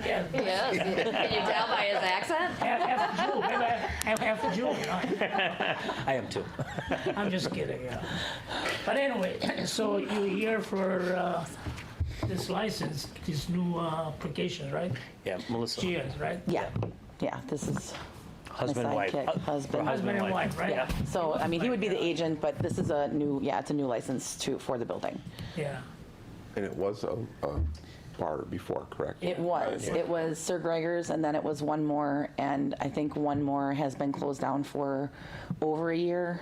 Yeah. Yes. Can you tell by his accent? Half Jew, maybe I'm half Jew, you know? I am too. I'm just kidding, yeah. But anyway, so you're here for this license, this new application, right? Yeah, Melissa. Cheers, right? Yeah, this is Husband and my wife. sidekick, husband. Husband and wife, right? Yeah, so, I mean, he would be the agent, but this is a new, it's a new license for the building. Yeah. And it was a bar before, correct? It was Sir Gregor's, and then it was one more, and I think one more has been closed down for over a year.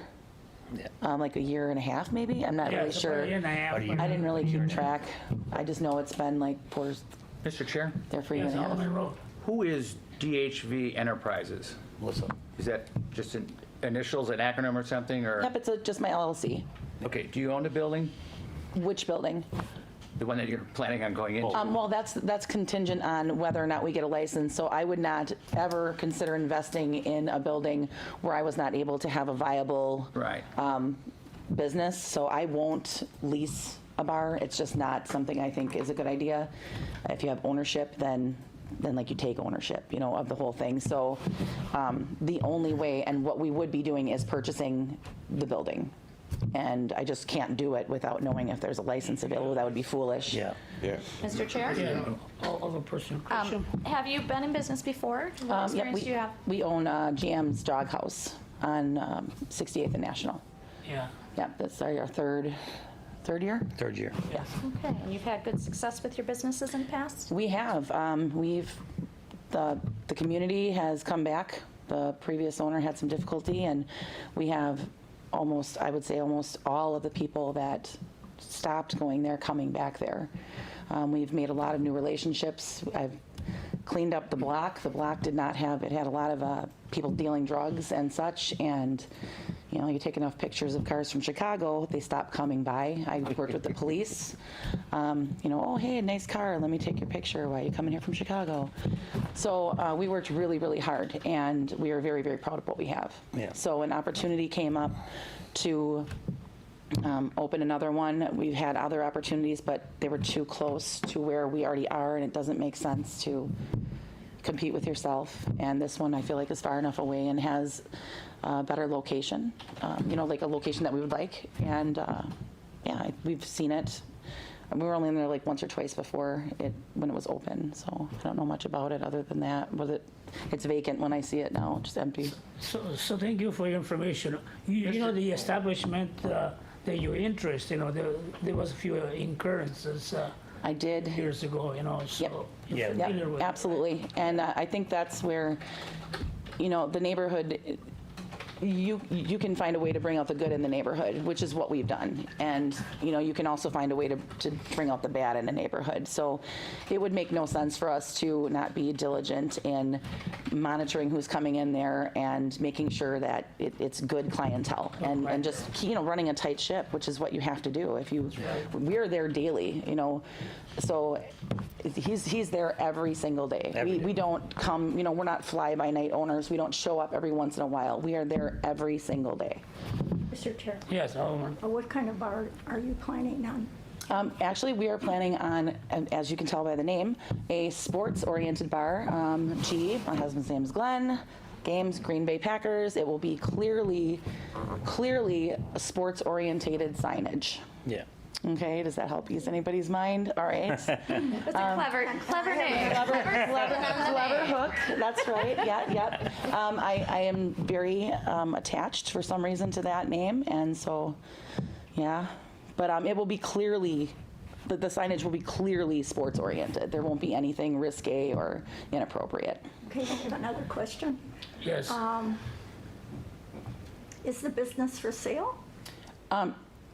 Like a year and a half, maybe? I'm not Yeah, really it's about sure. a year and a half. I didn't really keep track. I just know it's been like Mr. Chair, there for a year Yes, and a half. Alderman Rowe. who is DHV Enterprises? Melissa. Is that just initials, an acronym or something, or? Yep, it's just my LLC. Okay, do you own the building? Which building? The one that you're planning on going into? Well, that's contingent on whether or not we get a license, so I would not ever consider investing in a building where I was not able to have a viable Right. business, so I won't lease a bar. It's just not something I think is a good idea. If you have ownership, then like you take ownership, you know, of the whole thing. So the only way, and what we would be doing is purchasing the building. And I just can't do it without knowing if there's a license available. That would be foolish. Yeah. Mr. Chair? Yeah, all of a personal question. Have you been in business before? What Yep, experience do you have? we own GM's Dog House on 68th and National. Yeah. Yep, that's our third year. Third year. Yes. Okay, and you've had good success with your businesses in the past? We have. The community has come back. The previous owner had some difficulty, and we have I would say almost all of the people that stopped going there coming back there. We've made a lot of new relationships. I've cleaned up the block. The block had a lot of people dealing drugs and such, and you know, you take enough pictures of cars from Chicago, they stop coming by. I worked with the police. You know, oh, hey, nice car. Let me take your picture. Why are you coming here from Chicago? So we worked really, really hard, and we are very, very proud of what we have. Yeah. So an opportunity came up to open another one. We've had other opportunities, but they were too close to where we already are, and it doesn't make sense to compete with yourself. And this one I feel like is far enough away and has a better location, you know, like a location that we would like. And yeah, we've seen it. We were only in there like once or twice before when it was open, so I don't know much about it other than that. It's vacant when I see it now, just empty. So thank you for your information. You know, the establishment that you're interested, you know, there was a few incurrences. I did. Years ago, you know, so. Yep. you're familiar with it. Absolutely. And I think that's where, you know, the neighborhood, you can find a way to bring out the good in the neighborhood, which is what we've done. And, you know, you can also find a way to bring out the bad in the neighborhood. So it would make no sense for us to not be diligent in monitoring who's coming in there and making sure that it's good clientele and just, you know, running a tight ship, which is what you have to do. We're there daily, you know, so he's there every single day. We don't come, you know, we're not fly-by-night owners. We don't show up every once in a while. We are there every single day. Mr. Chair, Yes, Alderman. what kind of bar are you planning on? Actually, we are planning on, as you can tell by the name, a sports-oriented bar. My husband's name is Glenn. Games, Green Bay Packers. It will be clearly a sports-orientated signage. Yeah. Okay, does that help ease anybody's mind? All right. It's a clever name. Clever hook. That's right. Yep. I am very attached for some reason to that name, and so, yeah. But it will be clearly, the signage will be clearly sports oriented. There won't be anything risque or inappropriate. Okay, I have another question. Yes. Is the business for sale?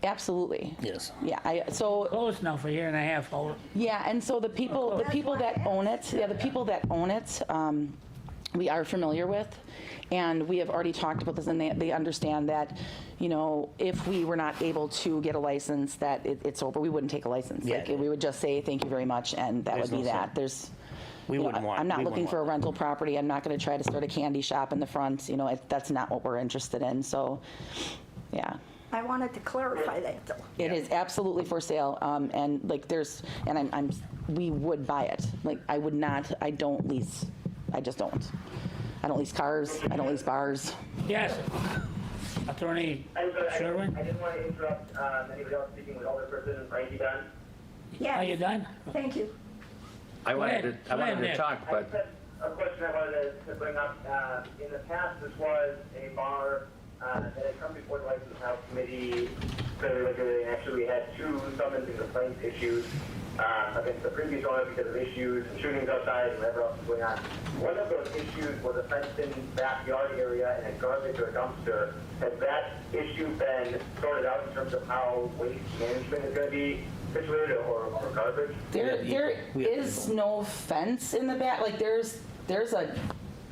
Absolutely. Yes. Yeah. Closed now for a year and a half. Yeah, and so the people that own it, we are familiar with, and we have already talked about this, and they understand that, you know, if we were not able to get a license, that it's over. We wouldn't take a license. Yeah. Like, we would just say thank you very much, and that would be that. I'm not looking for a rental property. I'm not going to try to start a candy shop in the front. You know, that's not what we're interested in. So, yeah. I wanted to clarify that, though. It is absolutely for sale, and like we would buy it. Like I don't lease. I just don't. I don't lease cars. I don't lease bars. Yes. Attorney Sherwin? I didn't want to interrupt anybody else speaking with Alderperson. Are you done? Yeah. Are you done? Thank you. I wanted to talk, I but just had a question I wanted to bring up. In the past, this was a bar that had come before the License House Committee fairly regularly, and actually we had 2 summons and complaints issued against the previous owner because of issues and shootings outside and whatever else was going on. One of those issues was a fenced-in backyard area and a garbage or dumpster. Has that issue been sorted out in terms of how waste management is going to be situated or garbage? There is no fence in the back. Like there's a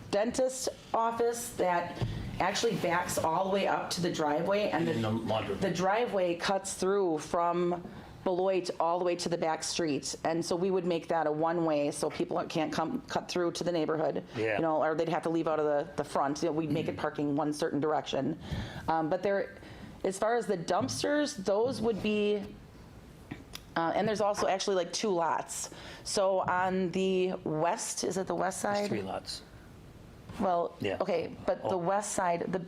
dentist office that actually backs all the way up to the driveway, and the driveway cuts through from Beloit all the way to the back street, and so we would make that a one-way so people can't cut through to the neighborhood. Yeah. You know, or they'd have to leave out of the front. You know, we'd make it parking one certain direction. But as far as the dumpsters, those would be And there's also actually like 2 lots. So on the west, is it the west side? There's 3 lots. Well, Yeah. okay, but the west side,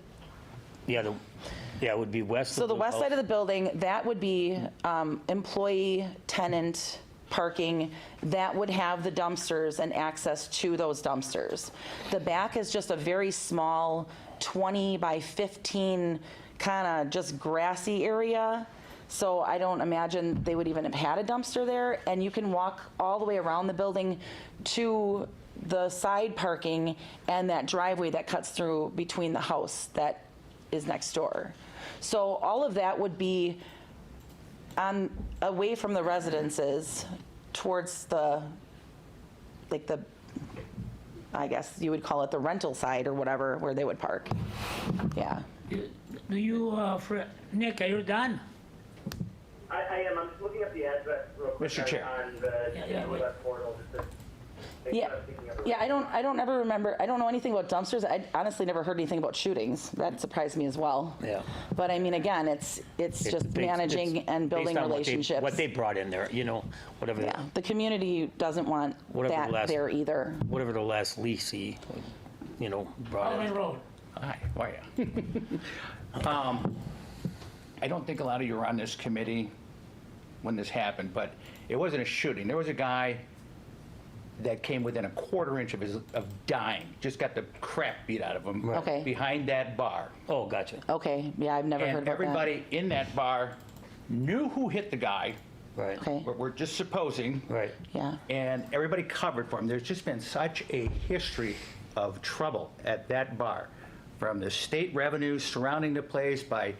Yeah, it would be west of so the west side of the building, that would be employee, tenant parking. That would have the dumpsters and access to those dumpsters. The back is just a very small 20 by 15 kind of just grassy area. So I don't imagine they would even have had a dumpster there. And you can walk all the way around the building to the side parking and that driveway that cuts through between the house that is next door. So all of that would be away from the residences towards the, like the, I guess you would call it the rental side or whatever, where they would park. Yeah. Do you, Nick, are you done? I am. I'm just looking up the address real quick Mr. Chair. on the wait. web portal. Just to make Yeah. sure I'm thinking of the Yeah, I don't ever remember, I don't know anything about dumpsters. I honestly never heard anything about shootings. That surprised me as well. Yeah. But I mean, again, it's just managing and building Based on relationships. what they brought in there, whatever. Yeah, the community doesn't want Whatever that the last- there either. Whatever the last lease he, brought in. Alderman Road. Hi, how are you? I don't think a lot of you were on this committee when this happened, but it wasn't a shooting. There was a guy that came within a quarter inch of dying, just got the crap beat out of him. Right. Okay. Behind that bar. Oh, gotcha. Okay, yeah, I've never heard And about that. everybody in that bar knew who hit the guy. Right. Okay, We're just supposing. Right. yeah. And everybody covered for him. There's just been such a history of trouble at that bar, from the state revenues surrounding the place by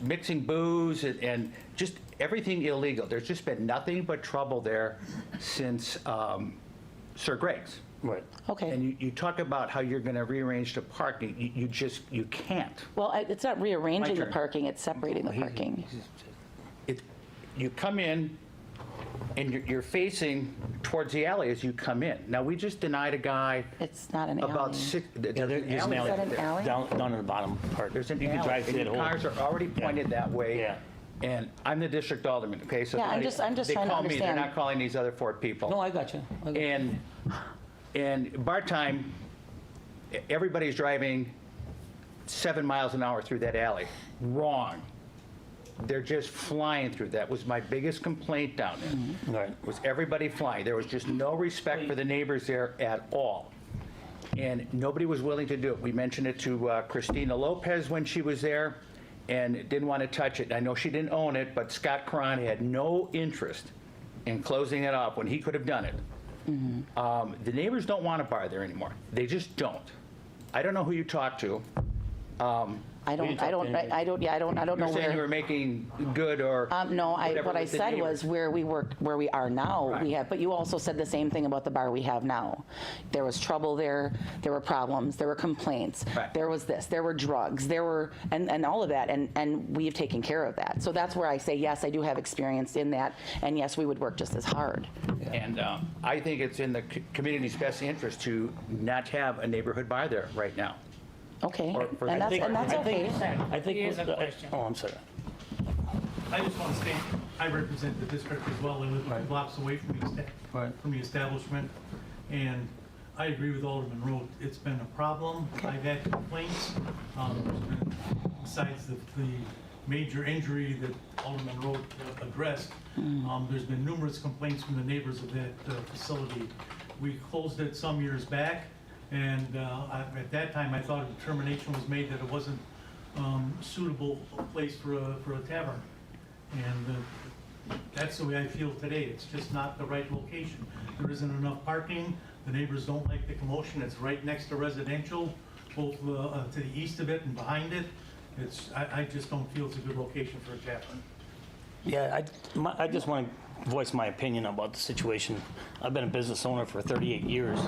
mixing booze and just everything illegal. There's just been nothing but trouble there since Sir Greg's. Right. Okay. And you talk about how you're going to rearrange the parking. You can't. Well, it's not rearranging the turn. parking, it's separating the parking. You come in and you're facing towards the alley as you come in. Now, we just denied a guy It's not an alley. about 6. Yeah, there's an alley. Is that an alley? Down in the bottom part. There's an You can alley, drive through and that the whole. cars are already pointed that way. Yeah. And I'm the district alderman, okay? So Yeah, I'm somebody- just they trying to call me, they're understand. not calling these other 4 people. No, I got you. And bar time, everybody's driving 7 miles an hour through that alley. Wrong. They're just flying through. That was my biggest complaint down there. Right. Was everybody flying. There was just no respect for the neighbors there at all. And nobody was willing to do it. We mentioned it to Christina Lopez when she was there and didn't want to touch it. I know she didn't own it, but Scott Cron had no interest in closing it off when he could have done it. The neighbors don't want a bar there anymore. They just don't. I don't know who you talk to. I don't know You're saying you were where. making good or No, whatever what I with the said neighbors. was where we are now, we Right. have, but you also said the same thing about the bar we have now. There was trouble there, there were problems, there were complaints, Right. there was this, there were drugs, there were, and all of that, and we've taken care of that. So that's where I say, yes, I do have experience in that, and yes, we would work just as hard. And I think it's in the community's best interest to not have a neighborhood bar there right now. Okay, Or for- and I think- that's okay. I think. He has a question. Oh, I'm sorry. I just want to state, I represent the district as well. I live 2 blocks away from from the establishment. And I agree with Alderman Road. It's been a problem. I've had complaints. Besides the major injury that Alderman Road addressed, there's been numerous complaints from the neighbors of that facility. We closed it some years back. And at that time, I thought a determination was made that it wasn't suitable place for a tavern. And that's the way I feel today. It's just not the right location. There isn't enough parking. The neighbors don't like the commotion. It's right next to residential, both to the east of it and behind it. I just don't feel it's a good location for a tavern. Yeah, I just want to voice my opinion about the situation. I've been a business owner for 38 years,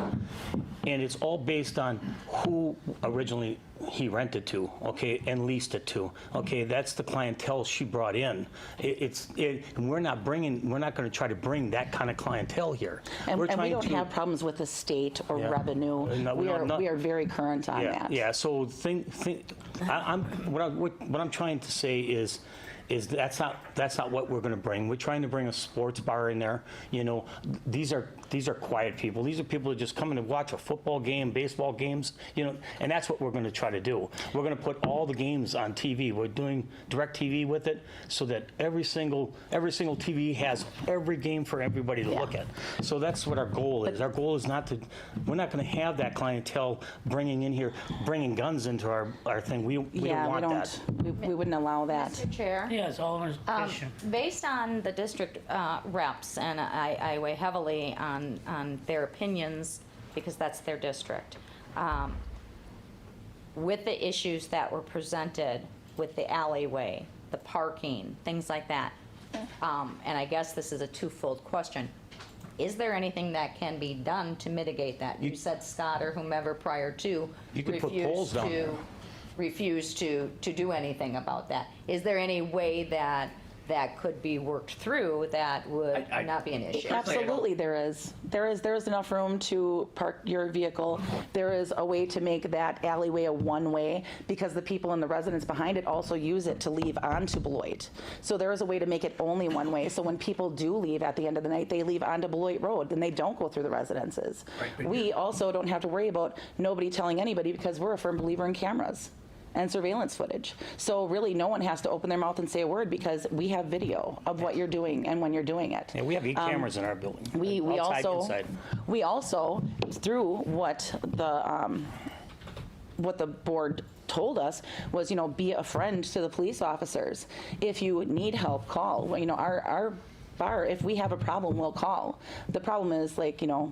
and it's all based on who originally he rented to, okay, and leased it to. Okay, that's the clientele she brought in. We're not going to try to bring that kind of clientele here. And We're we trying don't to- have problems with the state or Yeah. revenue. No, We are very current on Yeah, that. yeah. So what I'm trying to say is is that's not what we're going to bring. We're trying to bring a sports bar in there. You know, these are quiet people. These are people who just come in to watch a football game, baseball games, you know, and that's what we're going to try to do. We're going to put all the games on TV. We're doing direct TV with it so that every single TV has every game for everybody to look at. So that's what our goal is. Our goal is we're not going to have that clientele bringing guns into our thing. We don't want that. We wouldn't allow that. Mr. Chair? Yeah, it's all in question. Based on the district reps, and I weigh heavily on their opinions because that's their district, with the issues that were presented with the alleyway, the parking, things like that, and I guess this is a twofold question. Is there anything that can be done to mitigate that? You said Scott or whomever prior to You could put poles down there. refused to do anything about that. Is there any way that could be worked through that would not be an issue? Absolutely, there is. There is enough room to park your vehicle. There is a way to make that alleyway a one-way because the people and the residents behind it also use it to leave onto Beloit. So there is a way to make it only one way. So when people do leave at the end of the night, they leave onto Beloit Road, and they don't go through the residences. We also don't have to worry about nobody telling anybody because we're a firm believer in cameras and surveillance footage. So really no one has to open their mouth and say a word because we have video of what you're doing and when you're doing it. Yeah, we have 8 cameras in our building. We outside, inside. also through what the board told us was, you know, be a friend to the police officers. If you need help, call. Well, you know, our bar, if we have a problem, we'll call. The problem is, like, you know,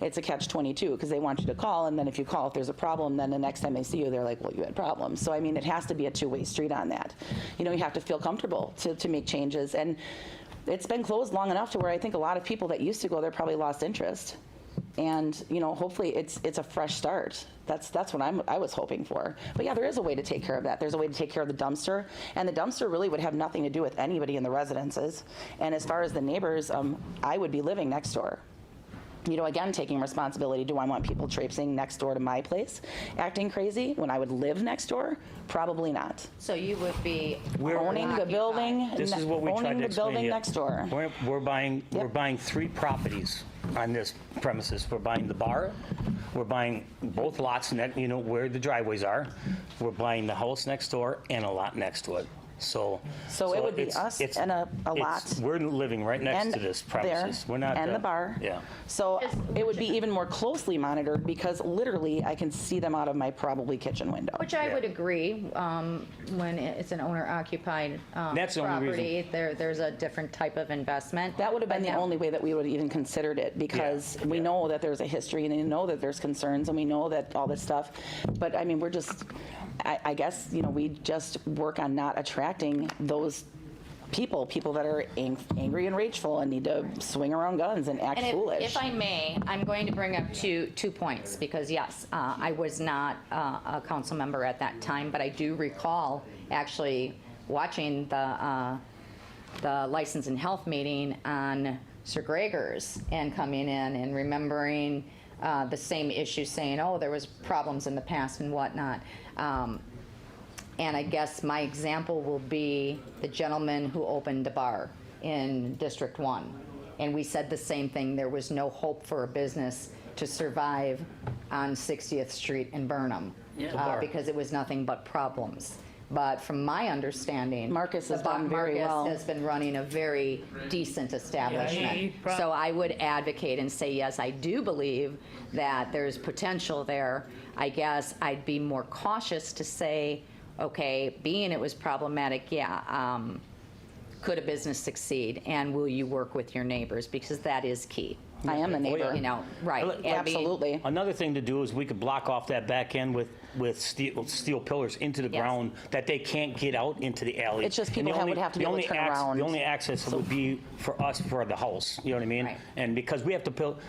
it's a catch-22 because they want you to call, and then if you call, if there's a problem, then the next time they see you, they're like, well, you had problems. So, I mean, it has to be a two-way street on that. You know, you have to feel comfortable to make changes. And it's been closed long enough to where I think a lot of people that used to go there probably lost interest. And, you know, hopefully it's a fresh start. That's what I was hoping for. But yeah, there is a way to take care of that. There's a way to take care of the dumpster. And the dumpster really would have nothing to do with anybody in the residences. And as far as the neighbors, I would be living next door. You know, again, taking responsibility. Do I want people traipsing next door to my place, acting crazy when I would live next door? Probably not. So you would be owning the building. This is what we tried to owning the explain building to you. next door. We're buying 3 properties on this premises. We're buying the bar, we're buying both lots, you know, where the driveways are. We're buying the house next door and a lot next to it. So it would be us and a lot. We're living right next to this premises. There, We're not and the bar. Yeah. So it would be even more closely monitored because literally I can see them out of my probably kitchen window. Which I would agree, when it's an owner-occupied That's the only property, there's a different type of investment. That would have been the only way that we would have even considered it because we know that there's a history and we know that there's concerns and we know that all this stuff. But I mean, we're just, I guess, you know, we just work on not attracting those people that are angry and rageful and need to swing around guns and act foolish. If I may, I'm going to bring up two points because yes, I was not a council member at that time, but I do recall actually watching the License and Health meeting on Sir Gregor's and coming in and remembering the same issue, saying, oh, there was problems in the past and whatnot. And I guess my example will be the gentleman who opened the bar in District 1. And we said the same thing. There was no hope for a business to survive on 60th Street in Burnham because it was nothing but problems. But from my understanding, Marcus has done very well. Marcus has been running a very decent establishment. So I would advocate and say, yes, I do believe that there's potential there. I guess I'd be more cautious to say, okay, being it was problematic, could a business succeed, and will you work with your neighbors? Because that is key. I am the neighbor. You know, right. Absolutely. Another thing to do is we could block off that back end with steel pillars into the ground that they can't get out into the alley. It's just people would have to be able to turn around. The only access would be for us for the house. You know what I mean? Right. And because we have to build.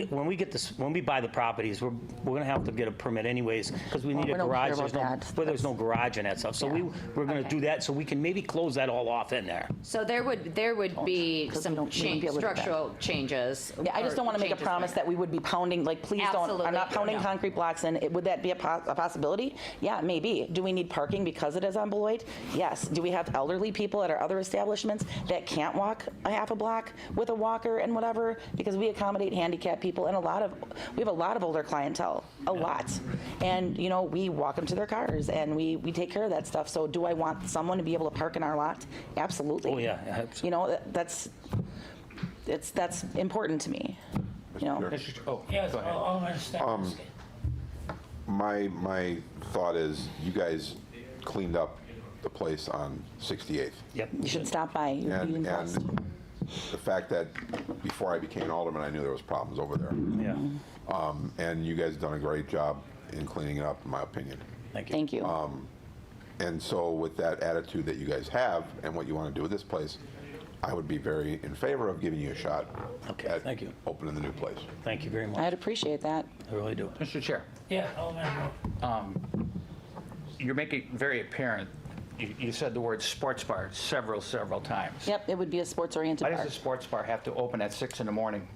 When we buy the properties, we're going to have to get a permit anyways because we need a garage. There's no garage and that stuff. So we're going to do that so we can maybe close that all off in there. So there would be some structural changes. Yeah, I just don't want to make a changes promise like that we would be pounding, like, please don't, I'm not Absolutely, pounding no. concrete blocks in. Would that be a possibility? Yeah, maybe. Do we need parking because it is on Beloit? Yes. Do we have elderly people at our other establishments that can't walk a half a block with a walker and whatever? Because we accommodate handicapped people and we have a lot of older clientele, a lot. And, you know, we walk them to their cars and we take care of that stuff. So do I want someone to be able to park in our lot? Absolutely. Oh, yeah, absolutely. You know, that's important to me, you know. Yes, go ahead. Alderman Stefanski. My thought is, you guys cleaned up the place on 68th. Yep. You should stop by. You'd be And impressed. the fact that before I became alderman, I knew there was problems over there. Yeah. And you guys have done a great job in cleaning it up, in my opinion. Thank you. Thank you. And so with that attitude that you guys have and what you want to do with this place, I would be very in favor of giving you a shot Okay, at thank you. opening the new place. Thank you very much. I'd appreciate that. I really do. Mr. Chair, Yeah, Alderman Rowe. you're making very apparent, you said the word sports bar several times. Yep, it would be a sports-oriented Why bar. does a sports bar have to open at 6 in the morning?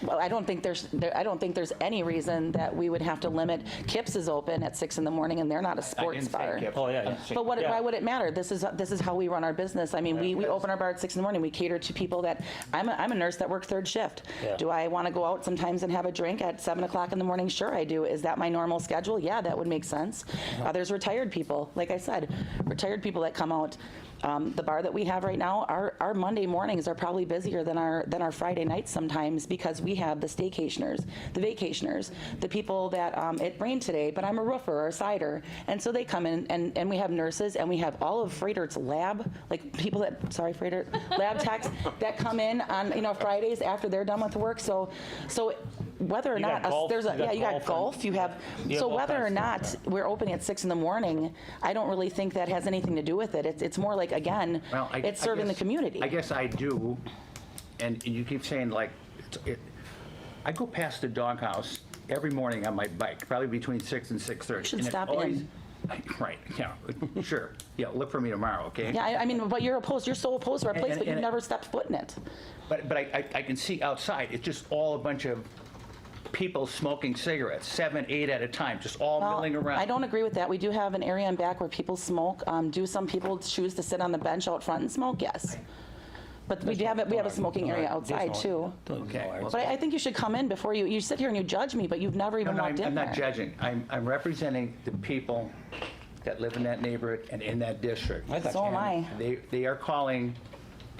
Well, I don't think there's any reason that we would have to limit. Kips is open at 6 in the morning, and they're not a I sports didn't say bar. Kips. Oh, yeah, yeah. I'm saying- But Yeah. why would it matter? This is how we run our business. I mean, we open our bar at 6 in the morning. We cater to people that, I'm a nurse that works third shift. Yeah. Do I want to go out sometimes and have a drink at 7 o'clock in the morning? Sure, I do. Is that my normal schedule? Yeah, that would make sense. There's retired people, like I said, retired people that come out. The bar that we have right now, our Monday mornings are probably busier than our Friday nights sometimes, because we have the staycationers, the vacationers, the people that, it rained today, but I'm a roofer or a cider. And so they come in and we have nurses and we have all of Freighter's lab, like people that, sorry, Freighter, lab techs that come in on, Fridays after they're done with work. So whether or You got not, golf, there's a, you got you got golf golf, and- you have, You have so all whether or kinds not we're opening at 6 in the morning, I don't really think that has anything to do with it. It's more like, again, Well, it's serving the guess- community. I guess I do, and you keep saying like, I go past the doghouse every morning on my bike, probably between 6 and 6:30. You should and it's stop always- in. Right, yeah, sure. Yeah, look for me tomorrow, okay? Yeah, I mean, but you're so opposed to our place, And- but you've and- never stepped foot in it. But I can see outside, it's just all a bunch of people smoking cigarettes, 7, 8 at a time, just all Well, milling around. I don't agree with that. We do have an area in back where people smoke. Do some people choose to sit on the bench out front and smoke? Yes. But we have a smoking area outside too. Okay. But I think you should come in before you sit here and you judge me, but you've never even No, walked in I'm there. not judging. I'm representing the people that live in that neighborhood and in that district. So am I. They are calling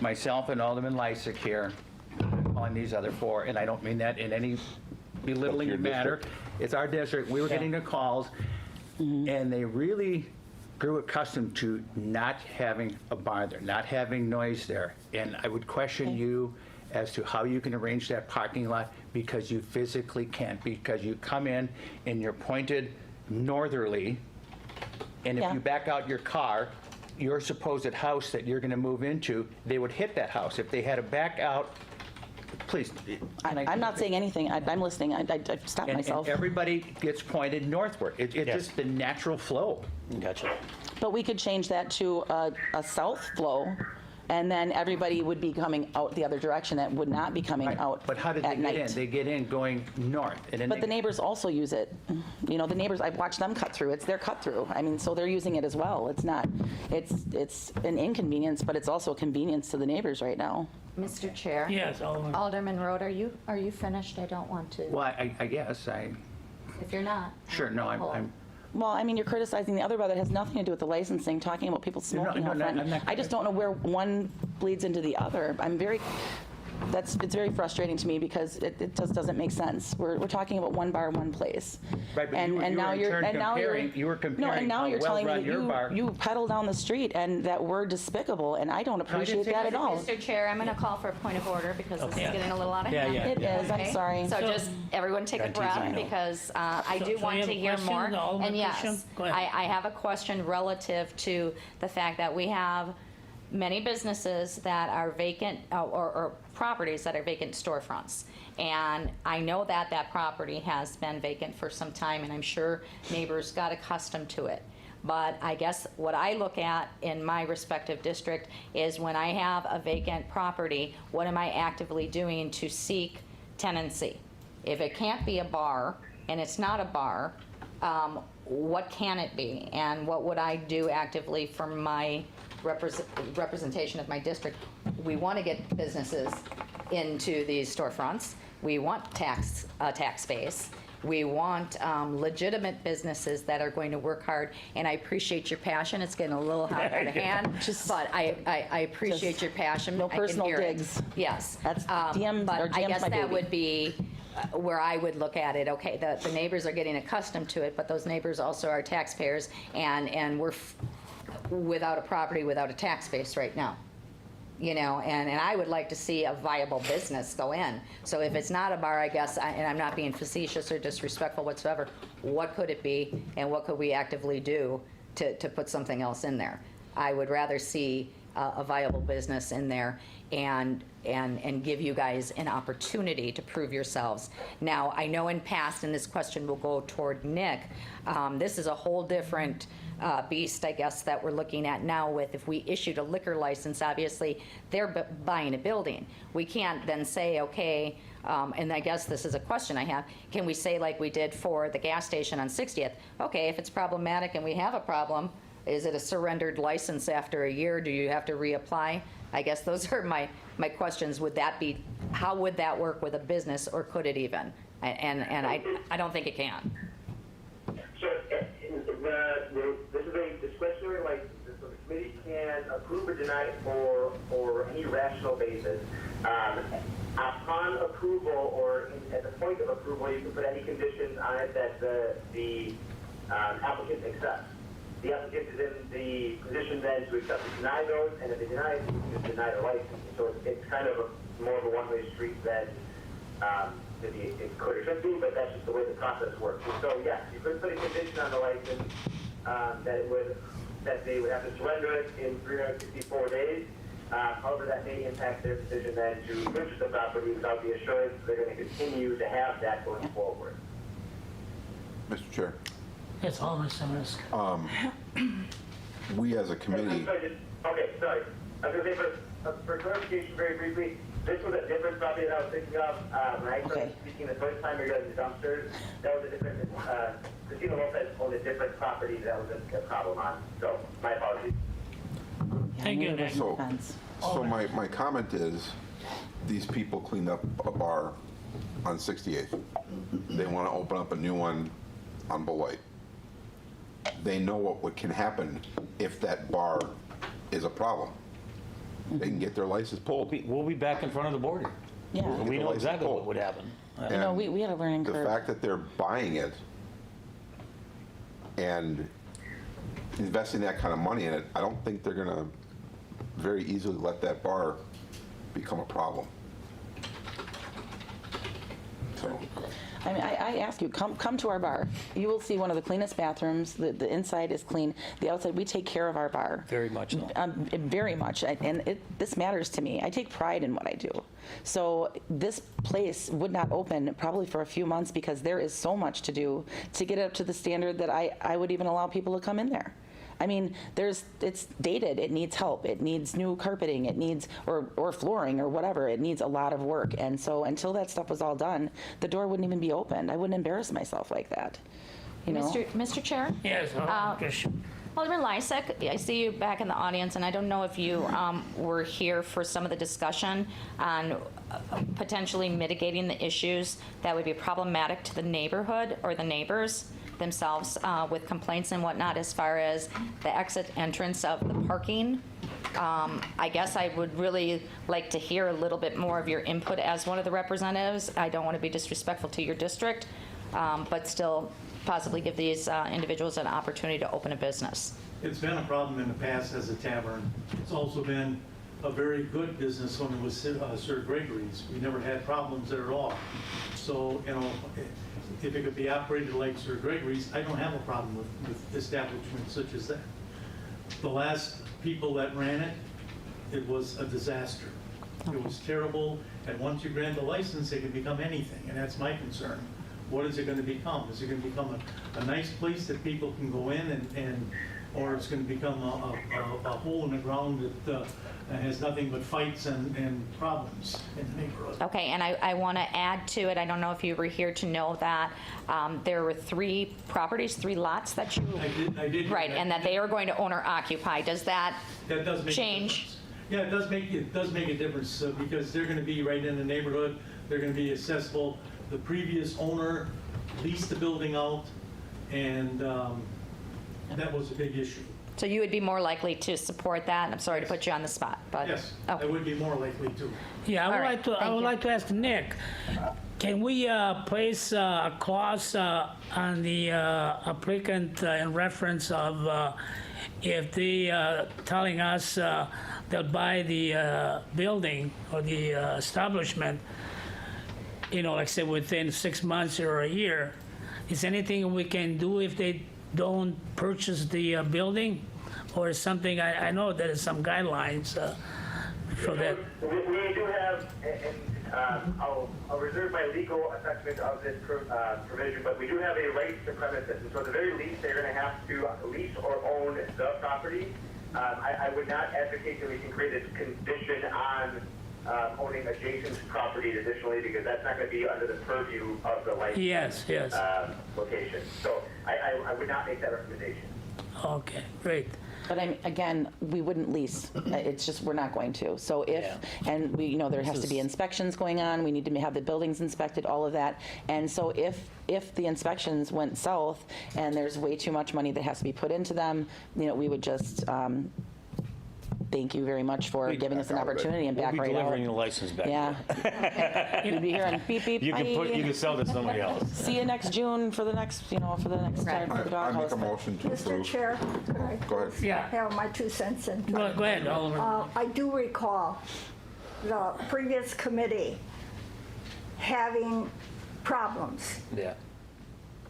myself and Alderman Lysick here, calling these other four, and I don't mean that in any belittling That's your manner. district. It's our district. We were getting the calls, Mm-hmm. and they really grew accustomed to not having a bar there, not having noise there. And I would question you as to how you can arrange that parking lot, because you physically can't, because you come in and you're pointed northerly, and if Yeah. you back out your car, your supposed house that you're going to move into, they would hit that house. If they had to back out, please. I'm not saying anything. I'm listening. I stopped And myself. everybody gets pointed northward. It's just the natural flow. Gotcha. But we could change that to a south flow, and then everybody would be coming out the other direction that would not be coming out But how did they at get night. in? They get in going north. And then But the they- neighbors also use it. The neighbors, I've watched them cut through. It's their cut through. I mean, so they're using it as well. It's not, it's an inconvenience, but it's also a convenience to the neighbors right now. Mr. Chair? Yes, Alderman. Alderman Road, are you finished? I don't want to. Well, I guess If you're not. sure, no, I'm, Well, I mean, you're criticizing the other bar that has nothing to do with the licensing, talking about people smoking no, out no, front. I'm not- I just don't know where one bleeds into the other. It's very frustrating to me because it just doesn't make sense. We're talking about one bar, one place. Right, but And you were now in you're turn and now you're comparing- you were no, comparing and now how you're telling me well-run your bar- that you pedal down the street and that we're despicable, and I don't appreciate say that that. at all. Mr. Chair, I'm going to call for a point of order because this is Okay. getting a little out of Yeah, hand. yeah. It is. I'm Okay? sorry. So So- just, everyone take a I'm teasing, I breath know. because I So- do so want you to have a hear question, more. Alderman And Christian? yes, Go ahead. I have a question relative to the fact that we have many businesses that are vacant or properties that are vacant storefronts. And I know that that property has been vacant for some time, and I'm sure neighbors got accustomed to it. But I guess what I look at in my respective district is when I have a vacant property, what am I actively doing to seek tenancy? If it can't be a bar, and it's not a bar, what can it be? And what would I do actively for my representation of my district? We want to get businesses into these storefronts. We want tax base. We want legitimate businesses that are going to work hard, and I appreciate your passion. It's getting a little out of hand, but I appreciate your passion. No I can personal hear it. digs. Yes. That's DMs But or I GM's guess my that baby. would be where I would look at it. Okay, the neighbors are getting accustomed to it, but those neighbors also are taxpayers, and we're without a property, without a tax base right now. You know, and I would like to see a viable business go in. So if it's not a bar, I guess, and I'm not being facetious or disrespectful whatsoever, what could it be, and what could we actively do to put something else in there? I would rather see a viable business in there and give you guys an opportunity to prove yourselves. Now, I know in past, and this question will go toward Nick, this is a whole different beast, I guess, that we're looking at now with if we issued a liquor license, obviously, they're buying a building. We can't then say, okay, and I guess this is a question I have, can we say like we did for the gas station on 60th, okay, if it's problematic and we have a problem, is it a surrendered license after a year? Do you have to reapply? I guess those are my questions. Would that be, how would that work with a business, or could it even? And I don't think it can. So this is a discretionary license, so the committee can approve or deny it for any rational basis. Upon approval, or at the point of approval, you can put any conditions on it that the applicant accepts. The applicant is in the position then to accept or deny those, and if they deny it, you can just deny the license. So it's kind of more of a one-way street than maybe it could or should be, but that's just the way the process works. And so, yes, you could put a condition on the license that they would have to surrender it in 364 days. However, that may impact their decision then to purchase the property without the assurance that they're going to continue to have that going forward. Mr. Chair, Yes, Alderman Simmons. we as a committee, Okay, sorry. I was going to say, for clarification, very briefly, this was a different property that I was thinking of. When I started speaking the first time regarding the dumpsters, that was a different, Christina Lopez owned a different property that was a problem on. So, my apologies. Thank you, Nick. so my comment is, these people cleaned up a bar on 68th. They want to open up a new one on Beloit. They know what can happen if that bar is a problem. They can get their license pulled. We'll be back in front of the board. Yeah. We know exactly what would happen. You know, we had a learning The curve. fact that they're buying it and investing that kind of money in it, I don't think they're going to very easily let that bar become a problem. So, I mean, I ask you, come to our bar. You will see one of the cleanest bathrooms. The inside is clean. The outside, we take care of our bar. Very much so. Very much. And this matters to me. I take pride in what I do. So this place would not open probably for a few months because there is so much to do to get it up to the standard that I would even allow people to come in there. I mean, it's dated. It needs help. It needs new carpeting. It needs, or flooring or whatever. It needs a lot of work. And so until that stuff was all done, the door wouldn't even be opened. I wouldn't embarrass myself like that. You know? Mr. Chair? Yes, Alderman Lysak, I see you back in the audience, and I don't know if you were here for some of the discussion on potentially mitigating the issues that would be problematic to the neighborhood or the neighbors themselves with complaints and whatnot as far as the exit entrance of the parking. I guess I would really like to hear a little bit more of your input as one of the representatives. I don't want to be disrespectful to your district, but still possibly give these individuals an opportunity to open a business. It's been a problem in the past as a tavern. It's also been a very good business when it was Sir Gregory's. We never had problems there at all. So, you know, if it could be operated like Sir Gregory's, I don't have a problem with establishments such as that. The last people that ran it, it was a disaster. It was terrible, and once you grant the license, it can become anything, and that's my concern. what is it going to become? Is it going to become a nice place that people can go in or it's going to become a hole in the ground that has nothing but fights and problems in the neighborhood? Okay, and I want to add to it, I don't know if you were here to know that there were 3 properties, 3 lots that you... I did. Right, and that they are going to owner occupy. Does that does make change? A difference. Yeah, it does make a difference because they're going to be right in the neighborhood. They're going to be accessible. The previous owner leased the building out, and that was a big issue. So you would be more likely to support that? I'm sorry to put you on the spot, but... Yes, Okay. I would be more likely to. Yeah, All right, I thank would you. like to ask Nick, can we place a clause on the applicant in reference of if they telling us they'll buy the building or the establishment, like say within 6 months or a year, is anything we can do if they don't purchase the building? Or is something, I know there is some guidelines for that. We do have, and I'll reserve my legal assessment of this provision, but we do have a right to premises. And so at the very least, they're going to have to lease or own the property. I would not advocate that we can create a condition on owning adjacent properties additionally, because that's not going to be under the purview of the license Yes. location. So I would not make that recommendation. Okay, great. But again, we wouldn't lease. It's just, we're not going to. So and we, there has to be inspections going on. We need to have the buildings inspected, all of that. And so if the inspections went south and there's way too much money that has to be put into them, we would just, thank you very much for giving us an opportunity and back We'll be right out. delivering the license back. Yeah. You'd be hearing beep, beep, You bye. can sell to somebody else. See you next June for the next, time for the I make doghouse. a motion to Mr. approve. Chair, could I Go ahead. Yeah. have my 2 cents in? Go ahead, Oliver. I do recall the previous committee having problems. Yeah.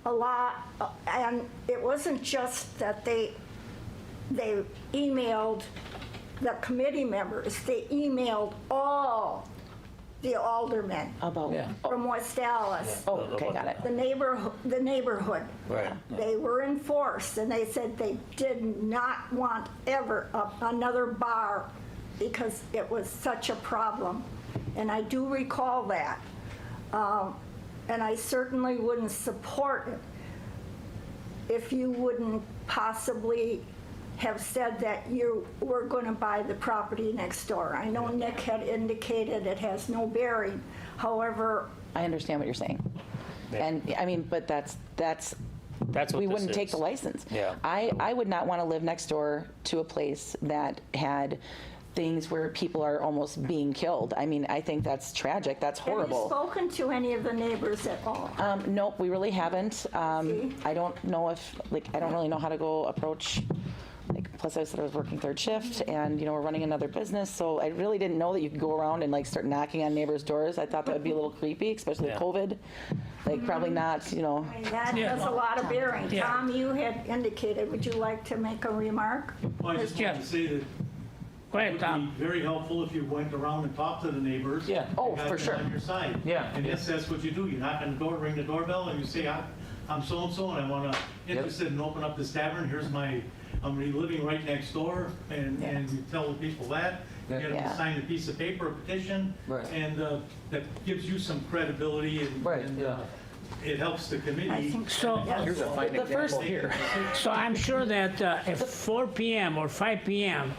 A lot, and it wasn't just that they emailed the committee members, they emailed all the aldermen About, from West Dallas. oh, okay, got it. The neighborhood. Right. They were enforced, and they said they did not want ever another bar because it was such a problem. And I do recall that. And I certainly wouldn't support it if you wouldn't possibly have said that you were going to buy the property next door. I know Nick had indicated it has no bearing. However, I understand what you're saying. And, I mean, but that's what we this wouldn't take is. the license. Yeah. I would not want to live next door to a place that had things where people are almost being killed. I mean, I think that's tragic. That's have you horrible. spoken to any of the neighbors at all? Nope, we really haven't. See? I don't know if, I don't really know how to go approach, plus I said I was working 3rd shift and, we're running another business. So I really didn't know that you could go around and start knocking on neighbors' doors. I thought that would be a little creepy, especially with COVID. Probably not, I mean, that has a lot of bearing. Yeah. Tom, you had indicated, would you like to make a remark? Well, I just wanted to say that Go ahead, it would Tom. be very helpful if you went around and talked to the neighbors. Yeah. Oh, and got for them sure. on your side. Yeah. And yes, that's what you do. You knock on the door, ring the doorbell, and you say, I'm so-and-so, and I'm interested in opening up this tavern. Here's I'm gonna be living right next door, and you tell the people that. You get them Yeah. to sign a piece of paper, a petition, Right. and that gives you some credibility, and it helps the I committee. think So, Here's a fine The first- example here. so I'm sure that at 4 p.m. or 5 p.m.,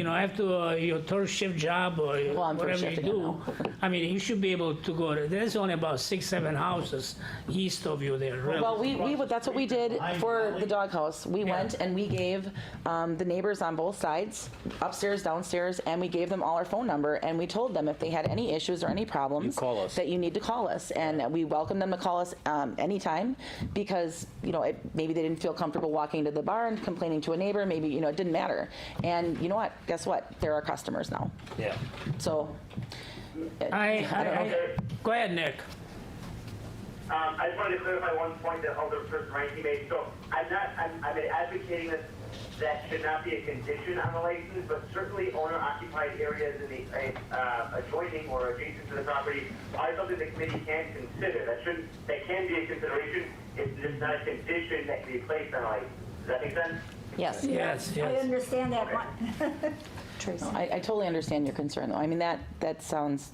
after your 3rd shift job or Well, I'm first whatever you shift do, again I mean, you should be able to go. There's only about 6, 7 houses east of you there, really. Well, that's what we did for the doghouse. We went and we gave the neighbors on both sides, upstairs, downstairs, and we gave them all our phone number, and we told them if they had any issues or any problems, You call us. that you need to call us. And we welcomed them to call us anytime because, maybe they didn't feel comfortable walking to the bar and complaining to a neighbor. Maybe, it didn't matter. And you know what? Guess what? They're our customers now. Yeah. So. Go ahead, Nick. I just wanted to clarify one point that Alderperson Reinke made. So I'm advocating this that should not be a condition on the license, but certainly owner-occupied areas in the adjoining or adjacent to the property are something the committee can consider. That can be a consideration. It's just not a condition that can be placed on a license. Does that make sense? Yes. Yes, I yes. understand that one. No, I totally understand your concern, though. I mean, that sounds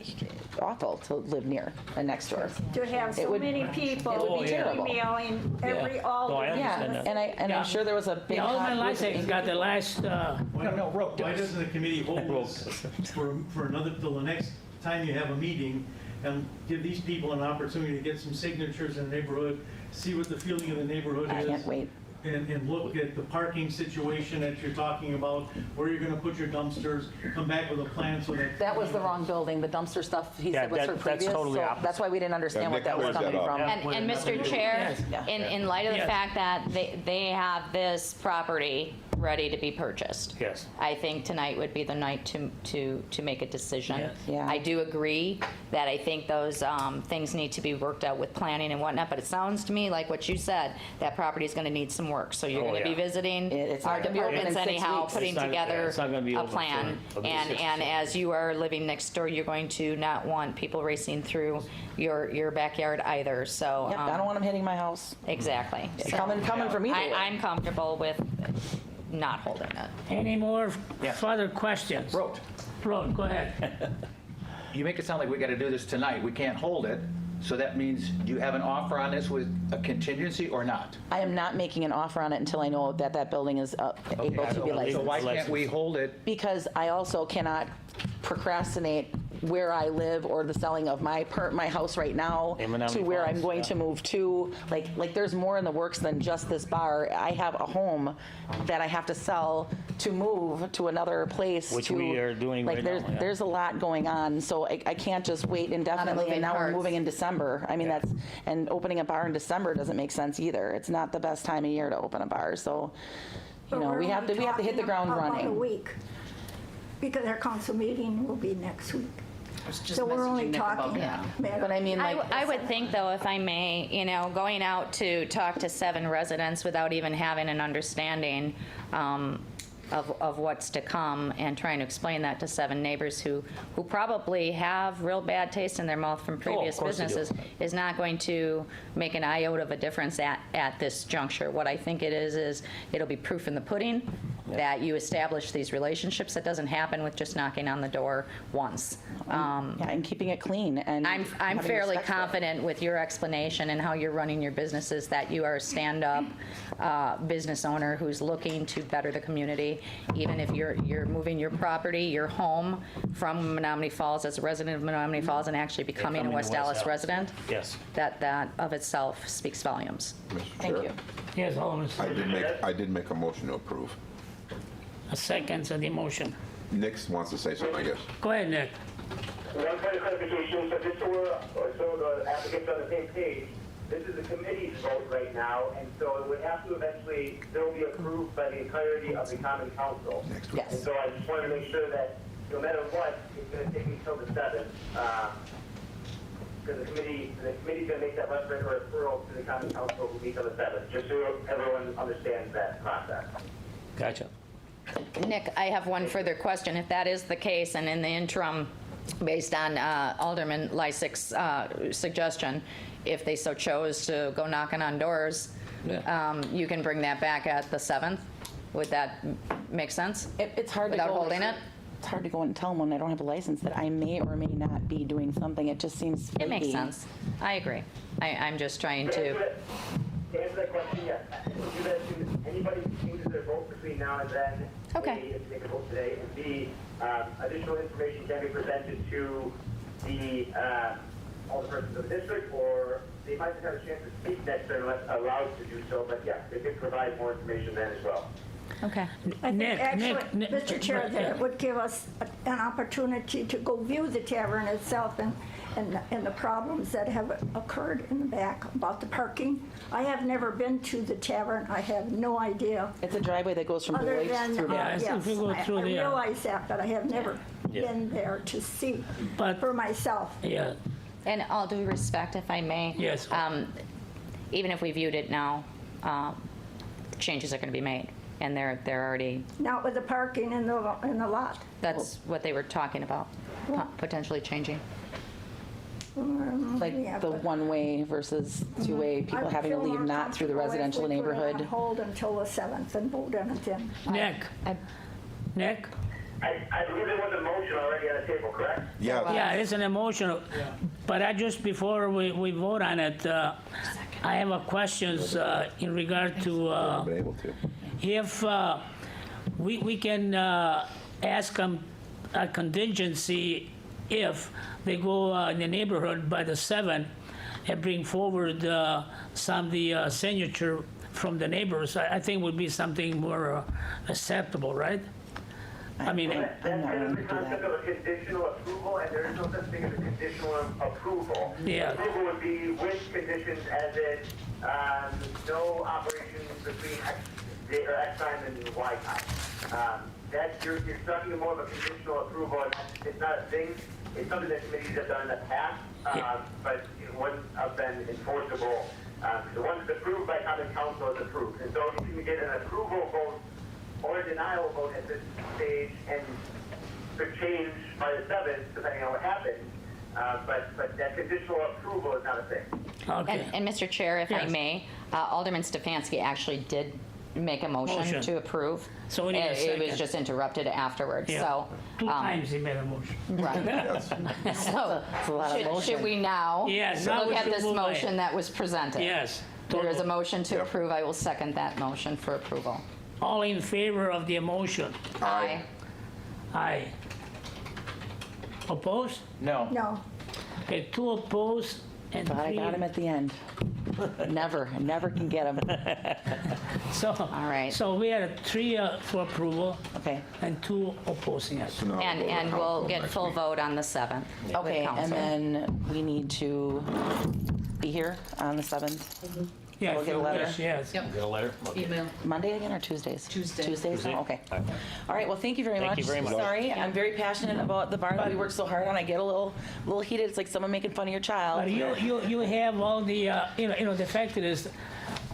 awful to live near and next door. To have It so would- many people it would be terrible. emailing every, all No, I the understand Yeah, that. and I'm sure there was a big. The Alderman hot group of Lysek's got the last, No, Roque Why does. doesn't the committee hold this for another, till the next time you have a meeting, and give these people an opportunity to get some signatures in the neighborhood, see what the feeling of the neighborhood I is? can't wait. And look at the parking situation that you're talking about, where you're gonna put your dumpsters, come back with a plan so that. That was the wrong building. The dumpster stuff he Yeah, said was for that's previous. totally So opposite. that's why we didn't understand Yeah, what Nick that was clears that coming up. from. And Mr. Chair, Yes. in light of the Yes. fact that they have this property ready to be purchased. Yes. I think tonight would be the night to make a decision. Yes. Yeah. I do agree that I think those things need to be worked out with planning and whatnot, but it sounds to me like what you said, that property's gonna need some work. So you're Oh, gonna be yeah. visiting It's our not gonna be open in departments 6 anyhow, weeks. putting It's not- yeah, together it's not gonna be a open plan. for And 6 as you are living next door, you're going to not want people racing through your backyard either, so. Yep, I don't want them hitting my house. Exactly. So Coming from either way. I'm comfortable with not holding it. any more Yeah. further questions? Roque, Road, go ahead. you make it sound like we got to do this tonight. We can't hold it. So that means, do you have an offer on this with a contingency or not? I am not making an offer on it until I know that that building is able to be So licensed. why can't we hold it? Because I also cannot procrastinate where I live or the selling of my house right now In Menominee to where I'm Falls, going yeah. to move to. Like there's more in the works than just this bar. I have a home that I have to sell to move to another place. Which to- we are doing like right there's, now, yeah. There's a lot going on, so I can't just wait indefinitely. moving And now we're parts. moving in December. I mean, and opening a bar in December doesn't make sense either. It's not the best time of year to open a bar, so, But we we're have to only hit the ground talking running. About a week, because our council meeting will be next week. So we're only talking. But I mean, like. I would think, though, if I may, going out to talk to 7 residents without even having an understanding of what's to come and trying to explain that to 7 neighbors who probably have real bad taste in their mouth from previous course they do. businesses is not going to make an iota of a difference at this juncture. What I think it is it'll be proof in the pudding that you establish these relationships. That doesn't happen with just knocking on the door once. Yeah, and keeping it clean and. I'm having fairly respect for it. confident with your explanation and how you're running your businesses that you are a stand-up business owner who's looking to better the community. Even if you're moving your property, your home from Menominee Falls as a resident of Menominee Falls and actually becoming a coming to West West Dallas Dallas. resident, Yes. that of itself speaks volumes. Mr. Thank Chair, you. Yes, Alderman, I did make a motion to approve. a second to the motion. Nick wants to say something, I guess. Go ahead, Nick. One point of clarification, so just so the applicant's on the same page, this is a committee's vote right now, and so it would have to eventually still be approved by the entirety of the common council. Yes. And so I just wanted to make sure that no matter what, it's going to take me until the 7th, because the committee's going to make that referral to the common council who meets on the 7th, just so everyone understands that process. Gotcha. Nick, I have one further question. If that is the case, and in the interim, based on Alderman Lysek's suggestion, if they so chose to go knocking on doors, you can bring that back at the 7th? Would that make sense? It's hard to Without go. holding it? It's hard to go and tell them when I don't have a license that I may or may not be doing something. It just seems. It makes flaky. sense. I agree. I'm just trying to, To answer that question, yes. We'll do that to anybody who changes their vote between now and then. Okay. A, if they take a vote today, and B, additional information can be presented to the all the persons of the district, or they might just have a chance to speak next turn unless allowed to do so. But yeah, they could provide more information then as well. okay. I think Nick, actually, Nick, Mr. Chair, that yeah. it would give us an opportunity to go view the tavern itself and the problems that have occurred in the back about the parking. I have never been to the tavern. I have no idea. It's a driveway that goes from Other Beloit than, through. Yeah, yes, if you go through I there. realize that, but I have never Yeah. been there to see But- for myself. Yeah, And all due respect, if I may. Yes. Even if we viewed it now, changes are going to be made. and they're already, Not with the parking in the lot. that's what they were talking about, potentially changing. Like Yeah, the but- one-way versus two-way, people I'd having to feel leave more not through the comfortable if residential we put it neighborhood. on hold until the 7th and vote on it then. Nick? Nick? I believe there was a motion already on the table, correct? Yeah, Yeah, it's an emotional, but I just, before we vote on it, I have a questions in regard to, been able to. if we can ask them a contingency if they go in the neighborhood by the 7th and bring forward some of the signature from the neighbors, I think would be something more acceptable, right? I mean, That is the concept of a conditional approval, and there is no such thing as a conditional approval. Yeah. Approval would be with conditions as in, no operations between X time and Y time. You're talking more of a conditional approval, and it's not a thing. It's something that committees have done in the past, but it wouldn't have been enforceable. The one that's approved by common council is approved. And so if you can get an approval vote or a denial vote at this stage, and could change by the 7th, depending on what happens, but that conditional approval is not a thing. okay. And Mr. Chair, if I Yes. may, Alderman Stefanski actually did make a motion Motion. to approve. So we need a It second. was just interrupted afterwards, Yeah. so. 2 times he made a motion. Right. So, It's a lot of should motion. we now Yes, now look we at should this move on. motion that was presented? Yes, There is a totally. motion to Yep. approve. I will second that motion for approval. All in favor of the motion? Aye. Aye. Opposed? No. No, Okay, 2 opposed and But I 3. got him at the end. Never can get him. So, All right. So we had 3 for approval Okay. and 2 opposing it. Now And, go to and we'll council get next full week. vote on the 7th. with Okay, and council. then we need to be here on the 7th. Yeah, We'll if get a you letter. wish, yes. Yep. Get a letter? Okay. Email. Monday again or Tuesdays? Tuesday. Tuesdays? Tuesday. Oh, okay. All right, well, thank you very Thank much. you very much. Sorry, I'm very passionate about the bar that we worked so hard on. I get a little heated. It's like someone making fun of your child. But you have all the, you know, the fact is,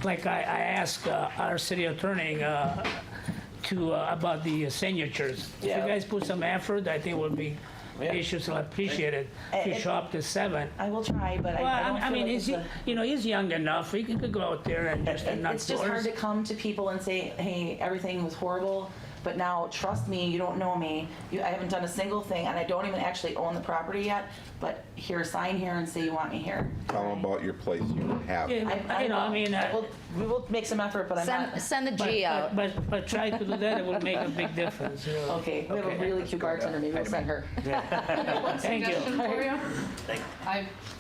like I asked our city attorney to, about the signatures. If you Yeah. guys put some effort, I think would be, Yeah. they should appreciate it. If you And- show up to 7. I will try, but Well, I don't I feel mean, like he's, it's a- you know, he's young enough. He could go out there and just knock It's just hard doors. to come to people and say, hey, everything was horrible, but now, trust me, you don't know me. I haven't done a single thing, and I don't even actually own the property yet, but here, sign here and say you want me here. Tell them about your place you have. Yeah, you know, I will. mean, We will make some effort, but I'm not. Send the G out. but try to do that, it will make a big difference. You know. Okay, we have a really cute bartender, maybe we'll send her. One Thank you. suggestion for you.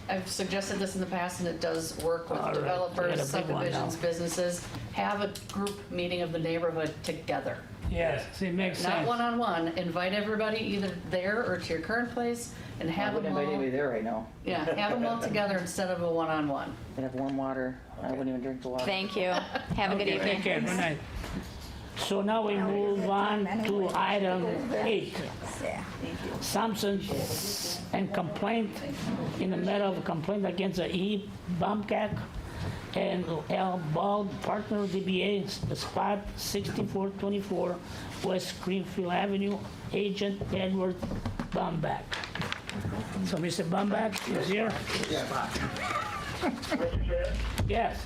I've suggested this in the past, and it does work with All right. developers, We had a big one now. subdivisions, businesses. Have a group meeting of the neighborhood together. Yes, see, it makes Not sense. one-on-one. Invite everybody either there or to your current place and have them all, there right now. yeah, have them all together instead of a one-on-one. They have warm water. I wouldn't even drink the water. Thank you. Have a good Okay, evening. take care, good night. So now we move on to item 8. yeah. Sampson and complaint in the matter of complaint against the E. Bumcak and L. Bald Partner DBA, spot 6424 West Greenfield Avenue, agent Edward Bumback. So Mr. Bumback is here? Mr. Chair? Yes.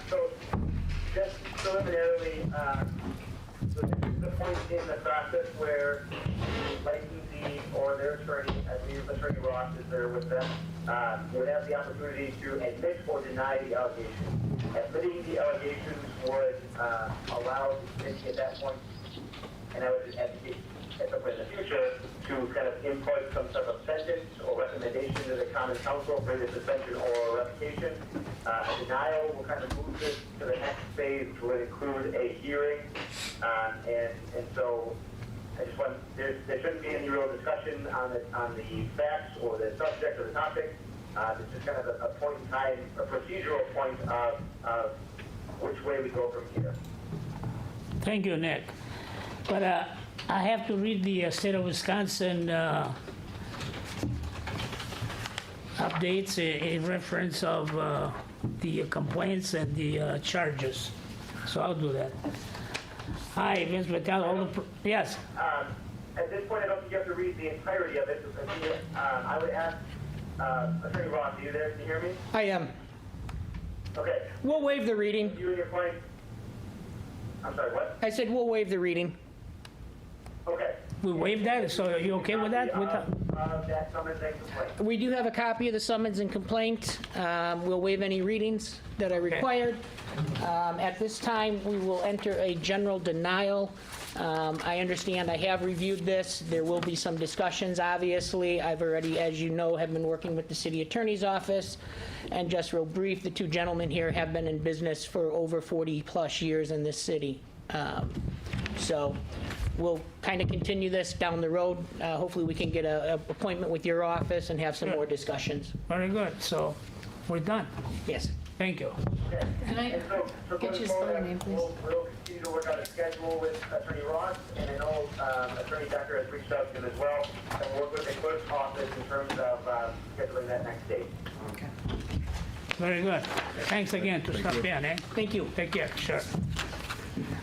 So, just preliminarily, so this is the point in the process where licensee or their attorney, I believe Attorney Ross is there with them, would have the opportunity to admit or deny the allegation. Admitting the allegations would allow the city at that point, and I would just advocate at some point in the future, to kind of input some sort of sentence or recommendation to the common council for the suspension or revocation. A denial will kind of move this to the next phase, which would include a hearing. And so I just want, there shouldn't be any real discussion on the facts or the subject or the topic. It's just kind of a point in time, a procedural point of which way we go from here. Thank you, Nick. But I have to read the state of Wisconsin updates in reference of the complaints and the charges. so I'll do that. Hi, Vince Vitale, all the, yes. At this point, I don't think you have to read the entirety of it. I would ask, Attorney Ross, are you there? Can you hear me? I am. Okay. We'll waive the reading. You and your client, I'm sorry, what? I said we'll waive the reading. Okay. We waived that, so are you okay with that? With that? That summons and complaint. We do have a copy of the summons and complaint. We'll waive any readings that are required. At this time, we will enter a general denial. I understand, I have reviewed this. There will be some discussions, obviously. I've already, as you know, have been working with the city attorney's office. And just real brief, the two gentlemen here have been in business for over 40-plus years in this city. So we'll kind of continue this down the road. Hopefully, we can get an appointment with your office and have some more discussions. Very good, so we're done. Yes. Thank you. Can I get you a spelling name, please? We'll continue to work on a schedule with Attorney Ross, and I know Attorney Decker has reached out to him as well, and work with the clerk's office in terms of scheduling that next date. Okay. Very good. Thanks again to stop in, eh? Thank you. Take care, sure.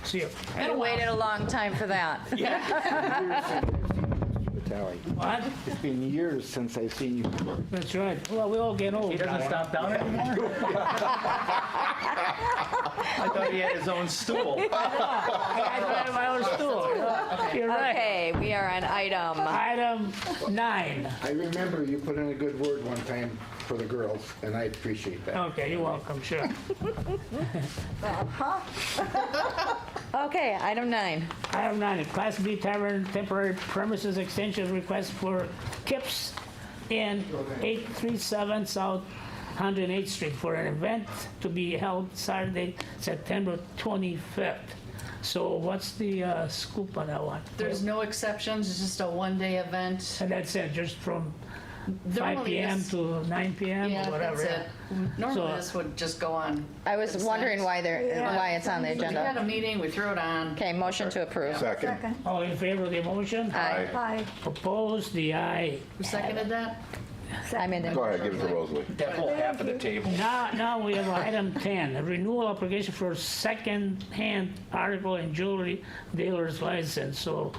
See you. I waited a long time for that. What? It's been years since I've seen you. That's right. Well, we all get old. He doesn't stop down anymore? I thought he had his own stool. I thought my own stool. You're right. Okay, we are on item. Item 9. I remember you put in a good word one time for the girls, and I appreciate that. Okay, you're welcome, sure. Okay, item 9. Item 9, a Class B Tavern temporary premises extension request for Kips Inn, 837 South 108th Street for an event to be held Saturday, September 25th. So what's the scoop on that one? There's no exceptions, it's just a one-day event. And that's it, just from 5 Normally p.m. this- to 9 p.m. Yeah, or whatever. that's it. Normally So- this would just go on. I was consent. wondering why it's on the We had agenda. a meeting, we threw it on. Okay, motion to approve. Second. Second. All in favor of the motion? Aye. Aye. Opposed? The aye. Who seconded that? I'm in Go the, ahead, give it to Rosalie. That whole half of the table. Now we have item 10, a renewal application for second-hand article and jewelry dealer's license. So,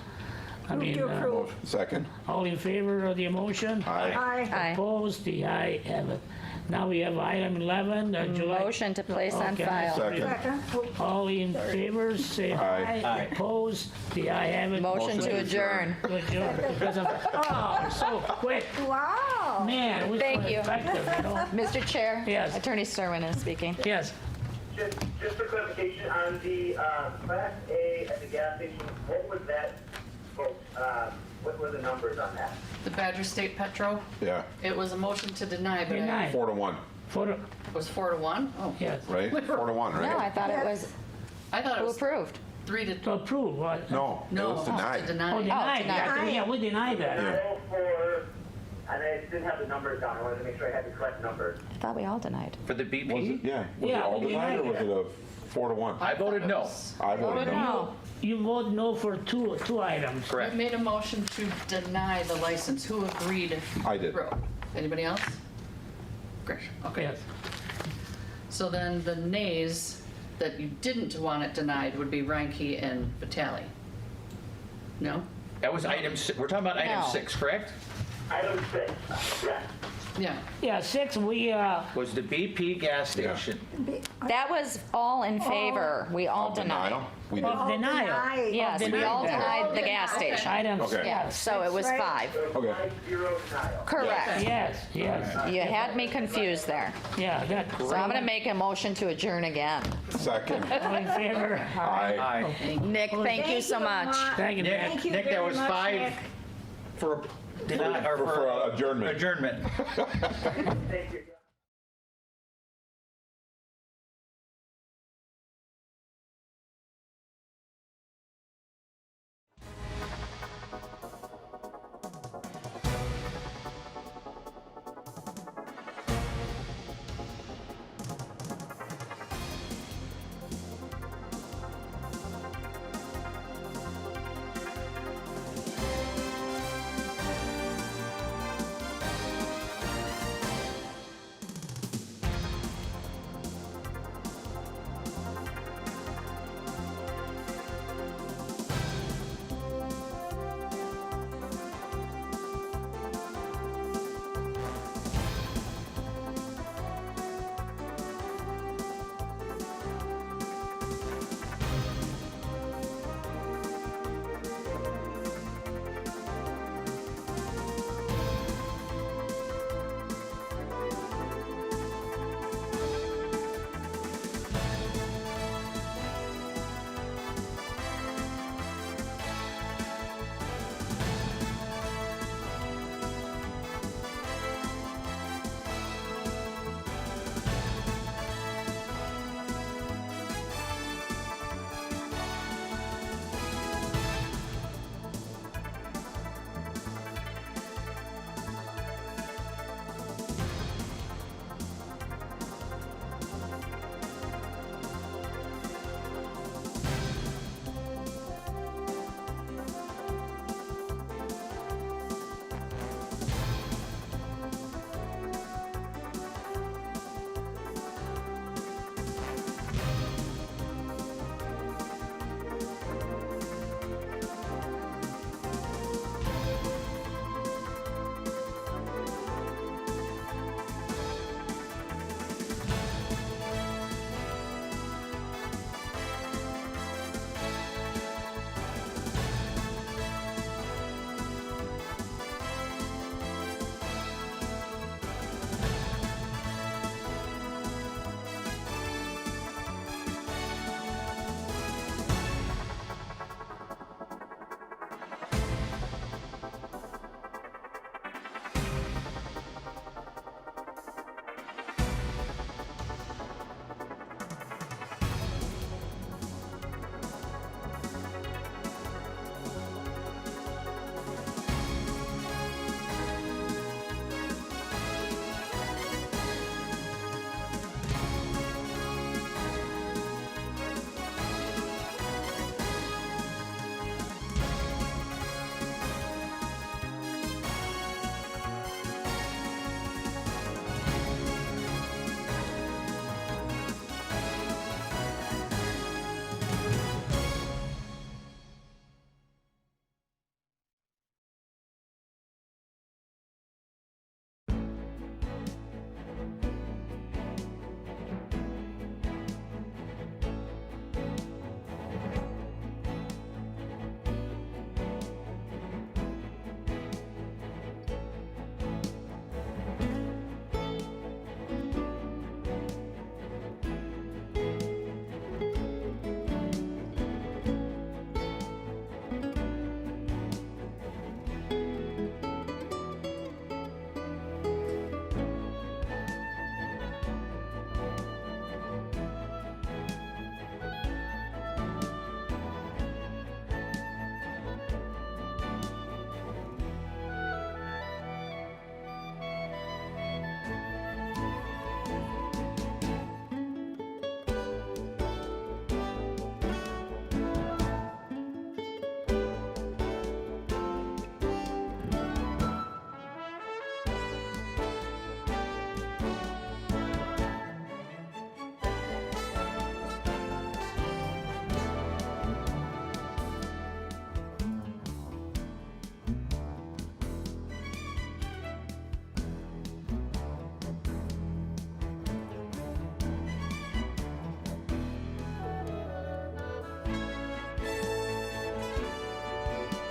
I Move mean, to approve. Second. all in favor of the motion? Aye. Aye. aye. Opposed? The aye have it. Now we have item 11, July. Motion to place on Okay. file. Second. Second. Oh, All in favor, say Aye. aye. Opposed? The aye have it. Motion to adjourn. Good job. Because of, oh, so quick. Wow. Man, we Thank so you. effective, you know? Mr. Chair? Yes. Attorney Serwin is speaking. Yes. Just for clarification, on the Class A at the gas station, what was that, what were the numbers on that? The Badger State Petro, Yeah, it was a motion to deny, but Deny. it 4-1, was 4-1? Oh, Yes. right? 4-1, right? No, I thought it was I thought it who was approved. 3 To approve, what? No, it No, was to denied. deny. Oh, denied. denied. Yeah, we denied that. Denial for, and I didn't have the numbers down, I wanted to make sure I had the correct numbers. I thought we all denied. For the Was it, BP? yeah. Was it Yeah, all we denied, or was denied it a 4-1? I voted no. I voted no. No. You vote no for two items. I Correct. made a motion to deny the license. Who agreed? I did. Anybody else? Great, okay. Yes. So then the nays that you didn't want it denied would be Reinke and Vitale. No? That was item, we're talking about item No. 6, correct? Item 6, yes. Yeah. Yeah, 6, we, Was the BP gas station. That was all in favor. We all denied. Denial? We did. of denial. Denied. Yes, we all denied the gas station. Items, Okay. yeah. So it was Right. 5. Okay. 5-0 denial. Correct. Yes, yes, You had me confused there. yeah, that. So I'm going to make a motion to adjourn again. Second. All in favor? Aye. Aye. Nick, thank you so much. Thank you, Nick, Nick. you Nick, that very was much, 5 Nick. for deny, or For adjournment. Adjournment. Thank you.